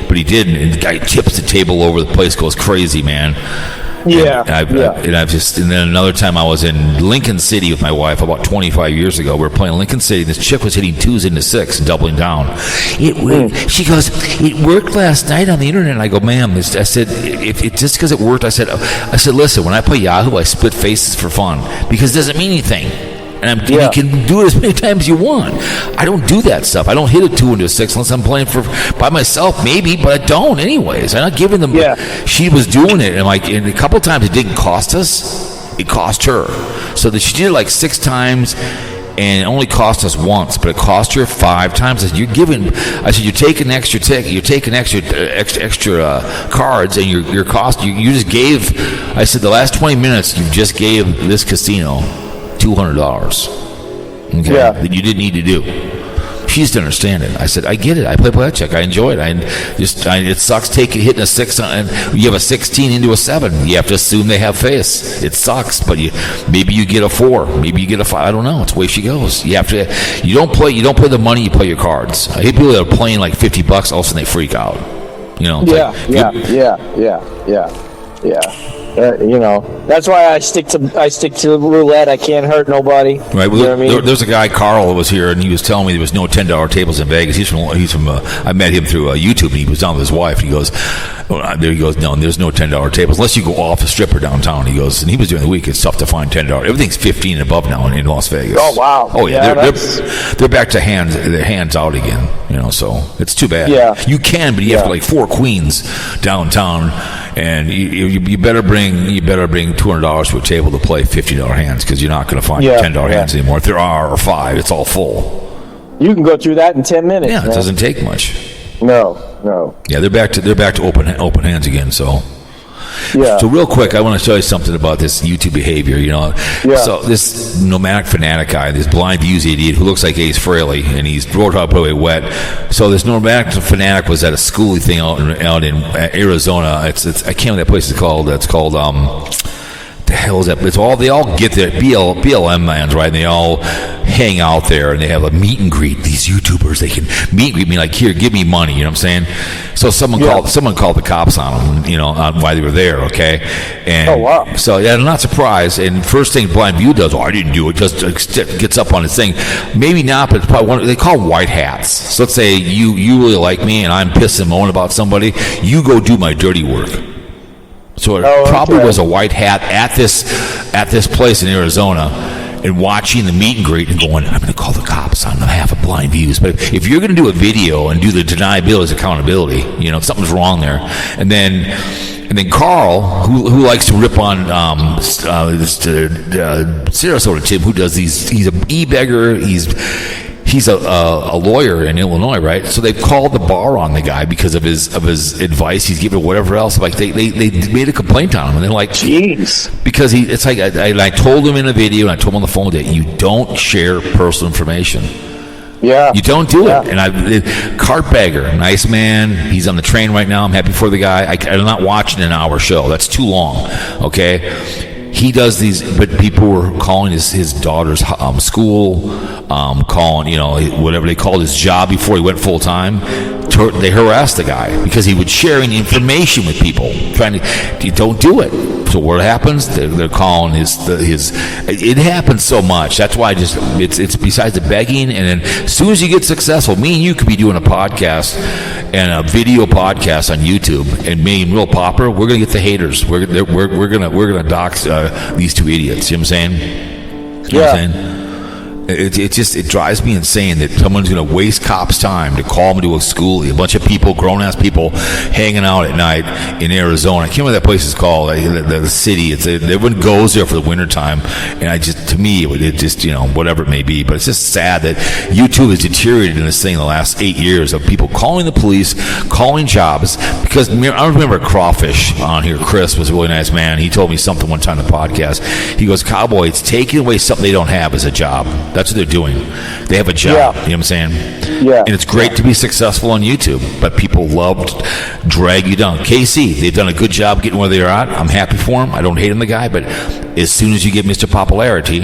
but he didn't, and the guy tips the table over. The place goes crazy, man. And then another time I was in Lincoln City with my wife about 25 years ago. We were playing Lincoln City. This chick was hitting 2s into 6 and doubling down. She goes, it worked last night on the internet. And I go, ma'am, I said, if just because it worked, I said, listen, when I play Yahoo, I split faces for fun because it doesn't mean anything. And you can do it as many times as you want. I don't do that stuff. I don't hit a 2 into a 6 unless I'm playing by myself, maybe, but I don't anyways. I'm not giving them. She was doing it, and a couple times it didn't cost us. It cost her. So that she did it like 6 times, and it only cost us once, but it cost her 5 times. I said, you're taking extra ticket, you're taking extra cards, and your cost. You just gave. I said the last 20 minutes you just gave this casino $200, okay, that you didn't need to do. She just didn't understand it. I said, I get it. I play blackjack. I enjoy it. It sucks hitting a 6 and you have a 16 into a 7. You have to assume they have face. It sucks, but maybe you get a 4, maybe you get a 5. I don't know. It's the way she goes. You don't play the money. You play your cards. I hate people that are playing like $50. All of a sudden they freak out. That's why I stick to roulette. I can't hurt nobody. Right. Well, you know what I mean? There's a guy, Carl, was here, and he was telling me there was no $10 tables in Vegas. He's from. I met him through YouTube, and he was down with his wife. And he goes, no, there's no $10 tables unless you go off a stripper downtown. He goes, and he was during the week. It's tough to find $10. Everything's 15 and above now in Las Vegas. Oh wow. Oh yeah. They're back to hands out again. So it's too bad. Yeah. You can, but you have to like 4 queens downtown. And you better bring $200 to a table to play $50 hands, because you're not going to find $10 hands anymore. If there are, or 5, it's all full. You can go through that in 10 minutes. Yeah, it doesn't take much. No. Yeah, they're back to open hands again. So. Yeah. So real quick, I want to show you something about this YouTube behavior. So this Nomadic Fanatic guy, this BlindViews idiot who looks like Ace Frehley, and he's rolled out probably wet. So this Nomadic Fanatic was at a schoolie thing out in Arizona. It's I can't remember what that place is called. It's called the hell is that? They all get their BLM mans, right? And they all hang out there, and they have a meet and greet. These YouTubers, they can meet and greet me like, here, give me money. You know what I'm saying? So someone called the cops on them, on why they were there. Okay. And oh wow. So I'm not surprised. And first thing BlindView does, I didn't do it. Just gets up on his thing. Maybe not, but it's probably they call them white hats. So let's say you really like me, and I'm pissing and moaning about somebody. You go do my dirty work. So it probably was a white hat at this place in Arizona, and watching the meet and greet and going, I'm going to call the cops on behalf of BlindViews. But if you're going to do a video and do the deniability as accountability, something's wrong there. And then Carl, who likes to rip on Sarasota Tim, who does these. He's an e-beggar. He's a lawyer in Illinois, right? So they've called the bar on the guy because of his advice he's given, whatever else. Like they made a complaint on him, and they're like, "Jeez," because it's like I told him in a video, and I told him on the phone that you don't share personal information. Yeah, you don't do it. And Cartbagger, nice man. He's on the train right now. I'm happy for the guy. I'm not watching an hour show. That's too long. Okay. He does these, but people were calling his daughter's school, calling, whatever they called his job before he went full time. They harassed the guy because he would sharing information with people. You don't do it. So what happens? They're calling his. It happens so much. That's why it's besides the begging, and then as soon as you get successful, me and you could be doing a podcast and a video podcast on YouTube and being real popular. We're gonna get the haters. We're gonna dox these 2 idiots. You know what I'm saying? You know what I'm saying? It drives me insane that someone's going to waste cops' time to call them to a school. A bunch of people, grown-ass people, hanging out at night in Arizona. I can't remember what that place is called. The city. Everyone goes there for the wintertime, and to me, it just whatever it may be. But it's just sad that YouTube has deteriorated in this thing in the last 8 years of people calling the police, calling jobs. Because I remember Crawfish on here. Chris was a really nice man. He told me something one time in the podcast. He goes, "Cowboy, it's taking away something they don't have as a job." That's what they're doing. They have a job. You know what I'm saying? Yeah. And it's great to be successful on YouTube, but people love to drag you down. KC, they've done a good job getting where they're at. I'm happy for them. I don't hate him, the guy, but as soon as you get Mr. Popularity,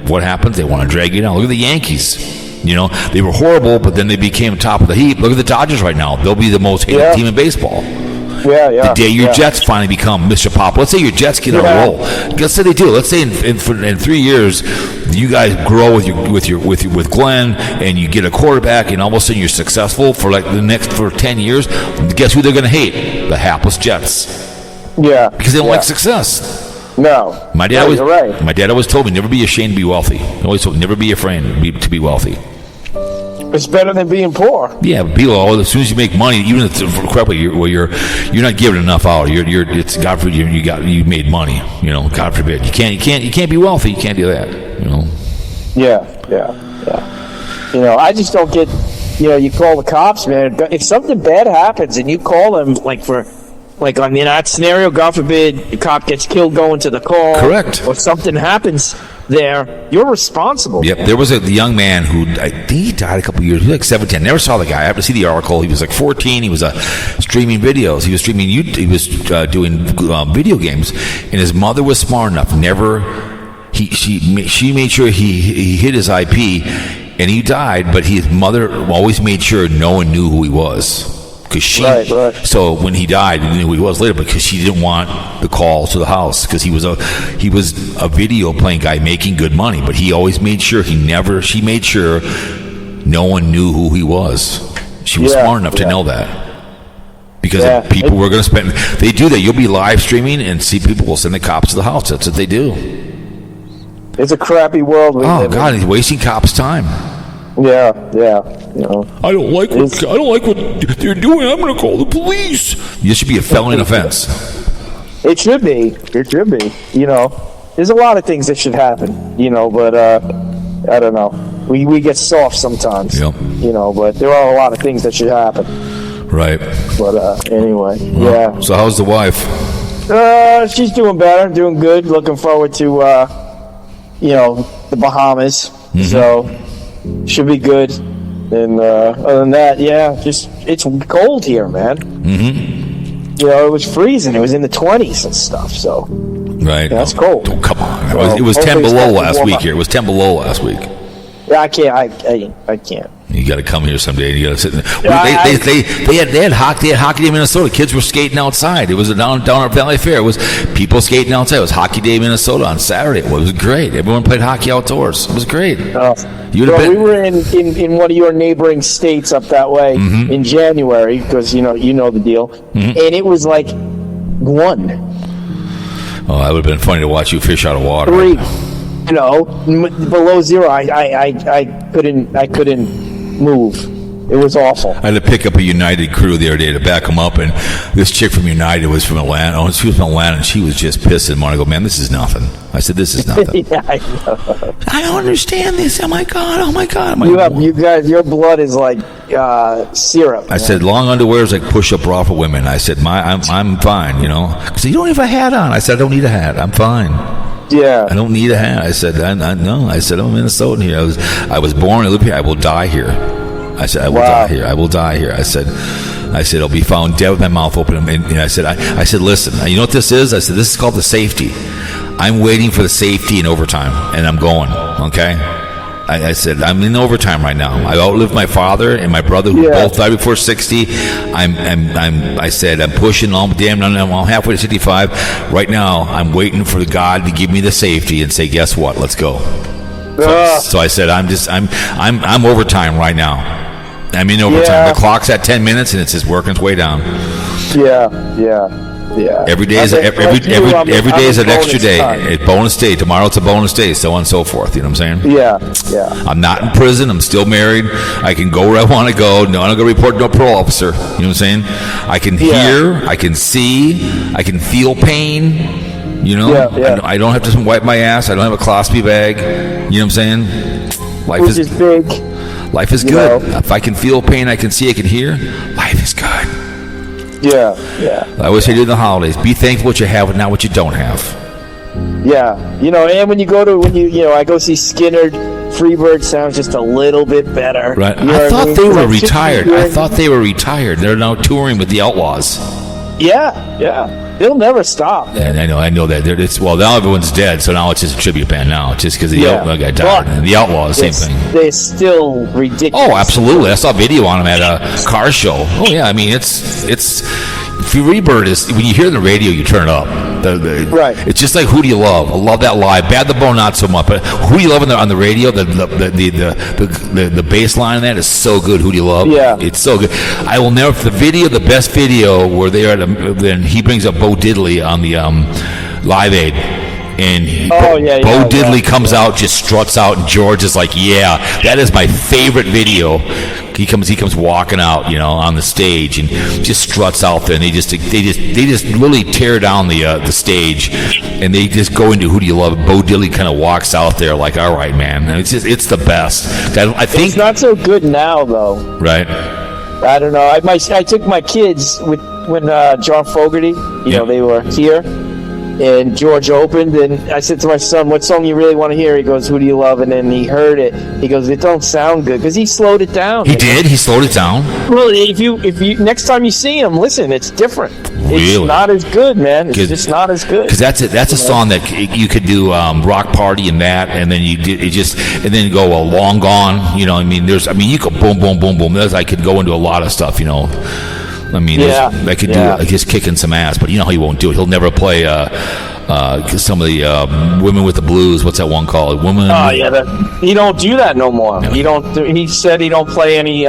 what happens? They want to drag you down. Look at the Yankees. They were horrible, but then they became top of the heap. Look at the Dodgers right now. They'll be the most hated team in baseball. The day your Jets finally become Mr. Pop. Let's say your Jets get on a roll. Let's say they do. Let's say in 3 years, you guys grow with Glenn, and you get a quarterback, and all of a sudden you're successful for 10 years. Guess who they're going to hate? The hapless Jets. Yeah. Because they don't like success. No. My dad you're right. My dad always told me never be ashamed to be wealthy. He always told me never be afraid to be wealthy. It's better than being poor. Yeah, but people, as soon as you make money, even if it's correctly, you're not giving enough out. It's God forbid you made money. God forbid you can't be wealthy. You can't do that. Yeah. I just don't get. You call the cops, man. If something bad happens and you call them, in that scenario, God forbid, the cop gets killed going to the call. Correct. Or something happens there, you're responsible. Yep. There was a young man who, I think he died a couple of years. He was like 17. Never saw the guy. I happened to see the article. He was like 14. He was streaming videos. He was streaming. He was doing video games, and his mother was smart enough. She made sure he hit his IP, and he died. But his mother always made sure no one knew who he was. Right. So when he died, we knew who he was later, because she didn't want the call to the house, because he was a video playing guy making good money, but he always made sure she made sure no one knew who he was. She was smart enough to know that, because people were going to spend. They do that. You'll be live streaming and see people will send the cops to the house. That's what they do. It's a crappy world we live in. Oh God, he's wasting cops' time. Yeah. I don't like what they're doing. I'm going to call the police. This should be a felony offense. It should be. There's a lot of things that should happen. But I don't know. We get soft sometimes. Yep. But there are a lot of things that should happen. Right. But anyway, So how's the wife? She's doing better, doing good. Looking forward to the Bahamas. Mm-hmm. So. Should be good. And other than that, it's cold here, man. Mm-hmm. It was freezing. It was in the 20s and stuff. So, right, that's cold. Oh, come on, it was 10 below last week here. It was 10 below last week. Yeah, I can't. I can't. You got to come here someday. You got to sit in there. They had hockey day in Minnesota. Kids were skating outside. It was down at Valley Fair. It was people skating outside. It was hockey day in Minnesota on Saturday. It was great. Everyone played hockey outdoors. It was great. We were in one of your neighboring states up that way in January, because you know the deal, and it was like 1. Oh, that would have been funny to watch you fish out of water. 3. Below 0. I couldn't move. It was awful. I had to pick up a United crew the other day to back them up, and this chick from United was from Atlanta. Oh, she was from Atlanta, and she was just pissed and wanted to go, man, this is nothing. I said, this is nothing. I know. I don't understand this. Oh my god. You guys, your blood is like syrup. I said, long underwear is like push-up bra for women. I said, I'm fine, Because you don't have a hat on. I said, I don't need a hat. I'm fine. Yeah. I don't need a hat. I said, no. I said, I'm Minnesotan here. I was born. I live here. I will die here. I said, I will die here. I will die here. I said, I'll be found dead with my mouth open. And I said, listen, you know what this is? I said, this is called the safety. I'm waiting for the safety in overtime, and I'm going. Okay. I said, I'm in overtime right now. I outlived my father and my brother, who both died before 60. I said, I'm pushing I'm halfway to 65. Right now, I'm waiting for God to give me the safety and say, guess what? Let's go. So I said, I'm overtime right now. I'm in overtime. Yeah. The clock's at 10 minutes, and it's just working its way down. Yeah. Every day is every day is an extra day. It's bonus day. Tomorrow it's a bonus day, so on and so forth. You know what I'm saying? Yeah. I'm not in prison. I'm still married. I can go where I want to go. No, I'm not going to report to no parole officer. You know what I'm saying? I can hear. I can see. I can feel pain. I don't have to wipe my ass. I don't have a colostomy bag. You know what I'm saying? Life is big. Life is good. If I can feel pain, I can see, I can hear. Life is good. Yeah. I always say during the holidays, be thankful what you have and not what you don't have. Yeah. And when I go see Skinner, Freebird sounds just a little bit better. Right. I thought they were retired. They're now touring with the Outlaws. Yeah. They'll never stop. And I know that. Now everyone's dead, so now it's just a tribute band now. Just because the Outlaw guy died. And the Outlaws, same thing. They're still ridiculous. Oh, absolutely. I saw a video on them at a car show. Oh, yeah. I mean, it's Freebird is, when you hear the radio, you turn it up. Right. It's just like Who Do You Love? I love that live. Bad the Bone, not so much. But Who Do You Love on the radio? The bass line on that is so good. Who Do You Love? Yeah. It's so good. I will never. The best video where they are. Then he brings up Bo Diddley on the Live Aid. and Bo Diddley comes out, just struts out, and George is like, "Yeah, that is my favorite video." He comes walking out, on the stage, and just struts out there, and they just literally tear down the stage, and they just go into "Who Do You Love?" Bo Diddley kind of walks out there like, "All right, man," and it's the best. I think it's not so good now, though. Right. I don't know. I took my kids when John Fogerty, they were here, and George opened, and I said to my son, "What song you really want to hear?" He goes, "Who Do You Love?" And then he heard it. He goes, "It don't sound good," because he slowed it down. He did. He slowed it down. Well, if you next time you see him, listen, it's different. Really? It's not as good, man. It's just not as good. Because that's a song that you could do Rock Party and that, and then and then go Long Gone. You could boom, boom, boom, boom. I could go into a lot of stuff. I could do just kicking some ass, but you know how he won't do it. He'll never play some of the Women with the Blues. What's that one called? Woman. Oh yeah, he don't do that no more. No. He said he don't play any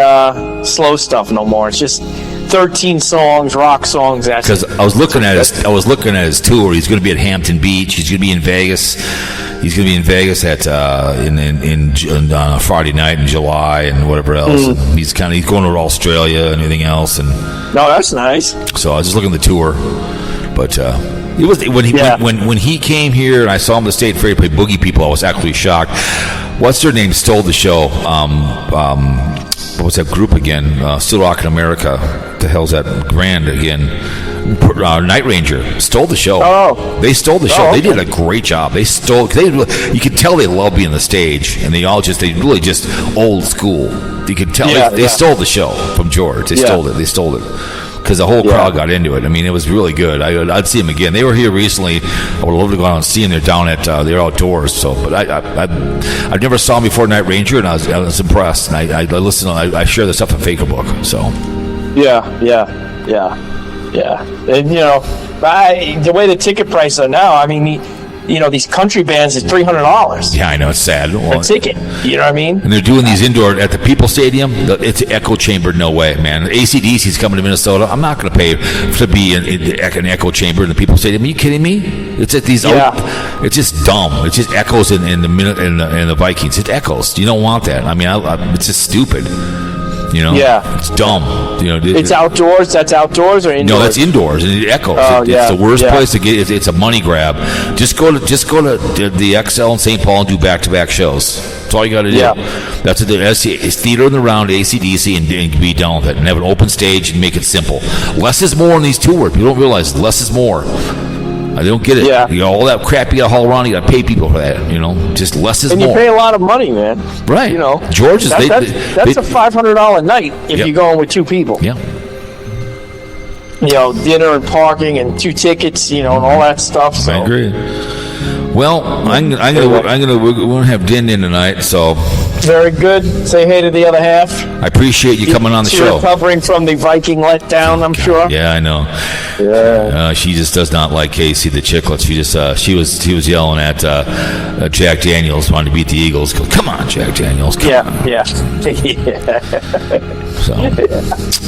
slow stuff no more. It's just 13 songs, rock songs. Because I was looking at his tour. He's going to be at Hampton Beach. He's going to be in Vegas. He's going to be in Vegas at on Friday night in July and whatever else. And he's going to Australia and everything else. And no, that's nice. So I was just looking at the tour, but it was when he came here and I saw him at the State Fair play Boogie People. I was actually shocked. What's their name? Stole the show. What was that group again? Still Rockin' America. What the hell's that? Grand again. Night Ranger stole the show. Oh, they stole the show. Okay. They did a great job. They stole. You could tell they love being on the stage, and they really just old school. You could tell they stole the show from George. They stole it. They stole it because the whole crowd got into it. I mean, it was really good. I'd see them again. They were here recently. I would love to go out and see them. They're down at they're outdoors. So, but I never saw them before Night Ranger, and I was impressed. And I listen. I share the stuff on Facebook. So. Yeah. And the way the ticket prices are now, I mean, these country bands is $300. Yeah, I know, it's sad. A ticket, you know what I mean? And they're doing these indoor at the People Stadium. It's echo chambered, no way, man. AC/DC's coming to Minnesota. I'm not going to pay to be in an echo chamber in the People Stadium. Are you kidding me? It's at these. It's just dumb. It just echoes in the Vikings. It echoes. You don't want that. I mean, it's just stupid. It's dumb. It's outdoors. That's outdoors or indoors? No, that's indoors, and it echoes. It's the worst place to get. It's a money grab. Just go to the XL in St. Paul and do back-to-back shows. That's all you got to do. Yeah. That's it's theater in the round, AC/DC, and be done with it. And have an open stage and make it simple. Less is more in these tours. You don't realize less is more. They don't get it. Yeah. All that crap you got to haul around. You got to pay people for that. Just less is more. And you pay a lot of money, man. Right. George is. That's a $500 night if you're going with two people. Yeah. Dinner and parking and 2 tickets. And all that stuff. So. I agree. Well, we're gonna have Din in tonight, so. Very good. Say hey to the other half. I appreciate you coming on the show. Recovering from the Viking letdown, I'm sure. Yeah, I know. Yeah. She just does not like Casey the Chicklets. She was yelling at Jack Daniels, wanting to beat the Eagles. Goes, come on, Jack Daniels. Come on. Yeah. So.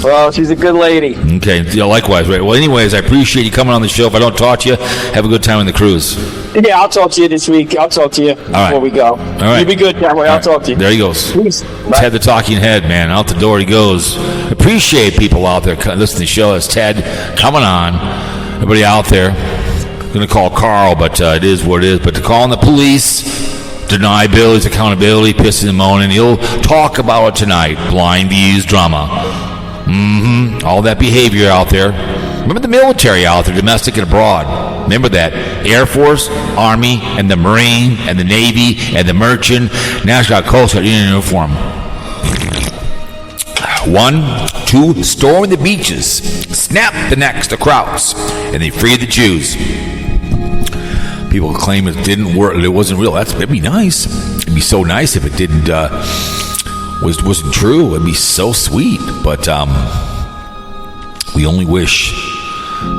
Well, she's a good lady. Okay. Likewise, right. Well, anyways, I appreciate you coming on the show. If I don't talk to you, have a good time on the cruise. Yeah, I'll talk to you this week. I'll talk to you before we go. All right. You be good that way. I'll talk to you. There he goes. Peace. Ted the Talking Head, man. Out the door he goes. Appreciate people out there listening to the show. It's Ted coming on. Everybody out there. I'm going to call Carl, but it is what it is. But to call on the police, deny Billy's accountability, pissing and moaning. He'll talk about it tonight. BlindViews Drama. All that behavior out there. Remember the military out there, domestic and abroad. Remember that. Air Force, Army, and the Marine, and the Navy, and the Merchant, National Coast Guard in uniform. 1, 2, storm the beaches, snap the necks to Krauts, and they freed the Jews. People claim it didn't work, it wasn't real. It'd be nice. It'd be so nice if it didn't wasn't true. It'd be so sweet. But we only wish.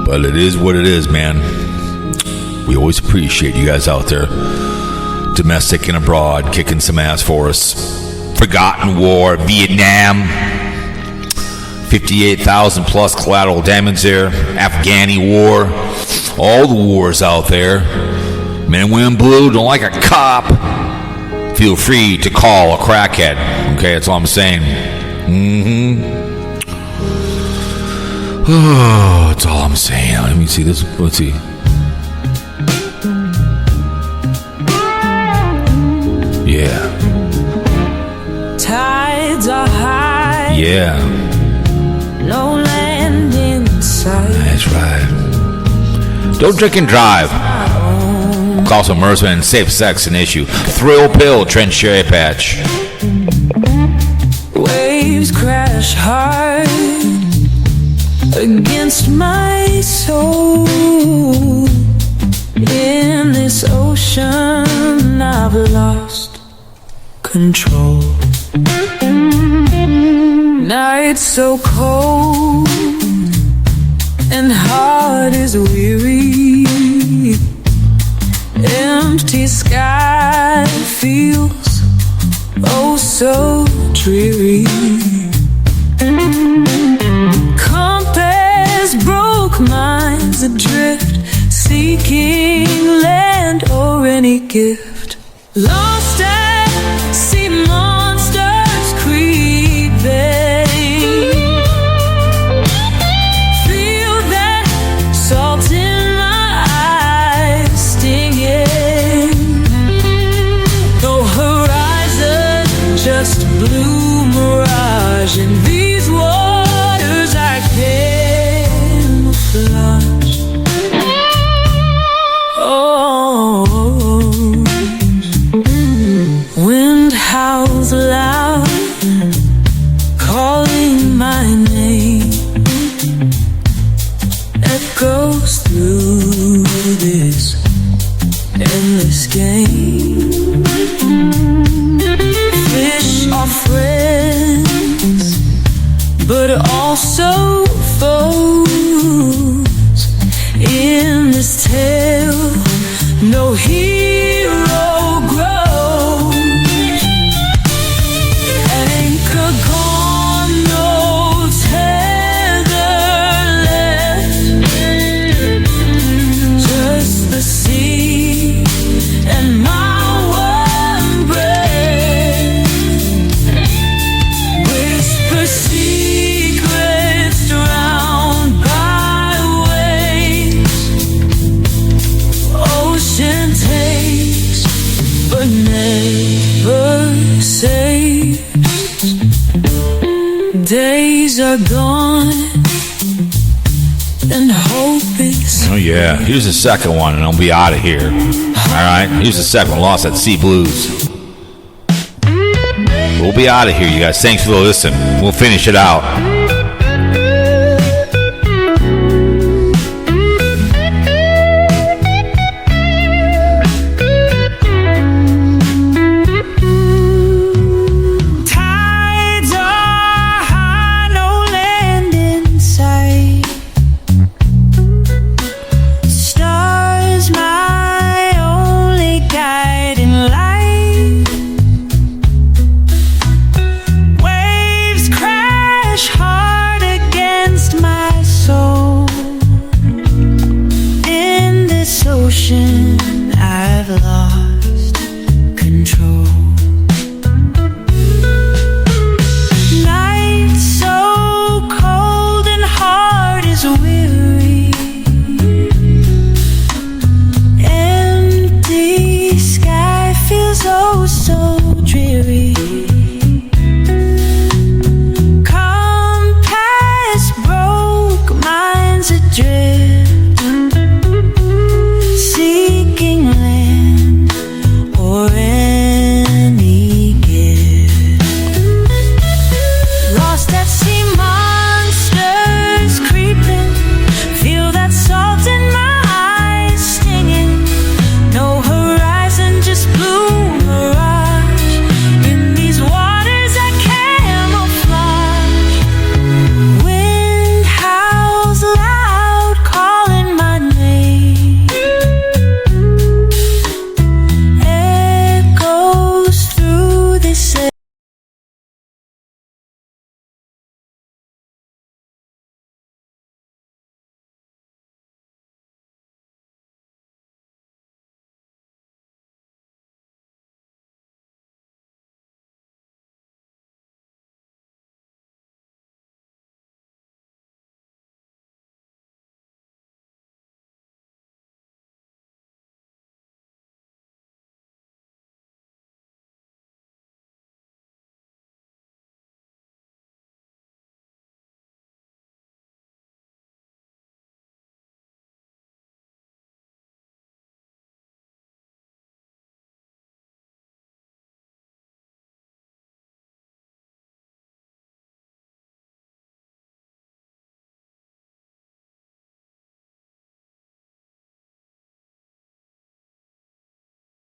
But it is what it is, man. We always appreciate you guys out there, domestic and abroad, kicking some ass for us. Forgotten War, Vietnam, 58,000 plus collateral damage there. Afghani War, all the wars out there. Men and women blue don't like a cop. Feel free to call a crackhead. Okay, that's all I'm saying. Oh, that's all I'm saying. Let me see this. Let's see. Yeah. Tides are high. Yeah. No land in sight. That's right. Don't drink and drive. Call some Merceman. Safe sex an issue. Thrill pill. Trench cherry patch. Waves crash hard against my soul. In this ocean I've lost control. Night so cold and heart is weary. Empty sky feels oh so dreary. Compass broke, minds adrift, seeking land or any gift. Lost at sea, monsters creeping. Feel that salt in my eyes stinging. No horizon, just blue mirage. In these waters I camouflage. Oh, wind howls loud, calling my name. Echoes through this endless game. Fish are friends, but also foes. In this tale, no hero grows. Anchor gone, no tether left. Just the sea and my one breath. Whisper secrets drowned by waves. Ocean takes but never saves. Days are gone and hope is. Oh, yeah. Here's the second one, and I'll be out of here. All right? Here's the second one. Lost at Sea Blues. We'll be out of here, you guys. Thanks for the listen. We'll finish it out.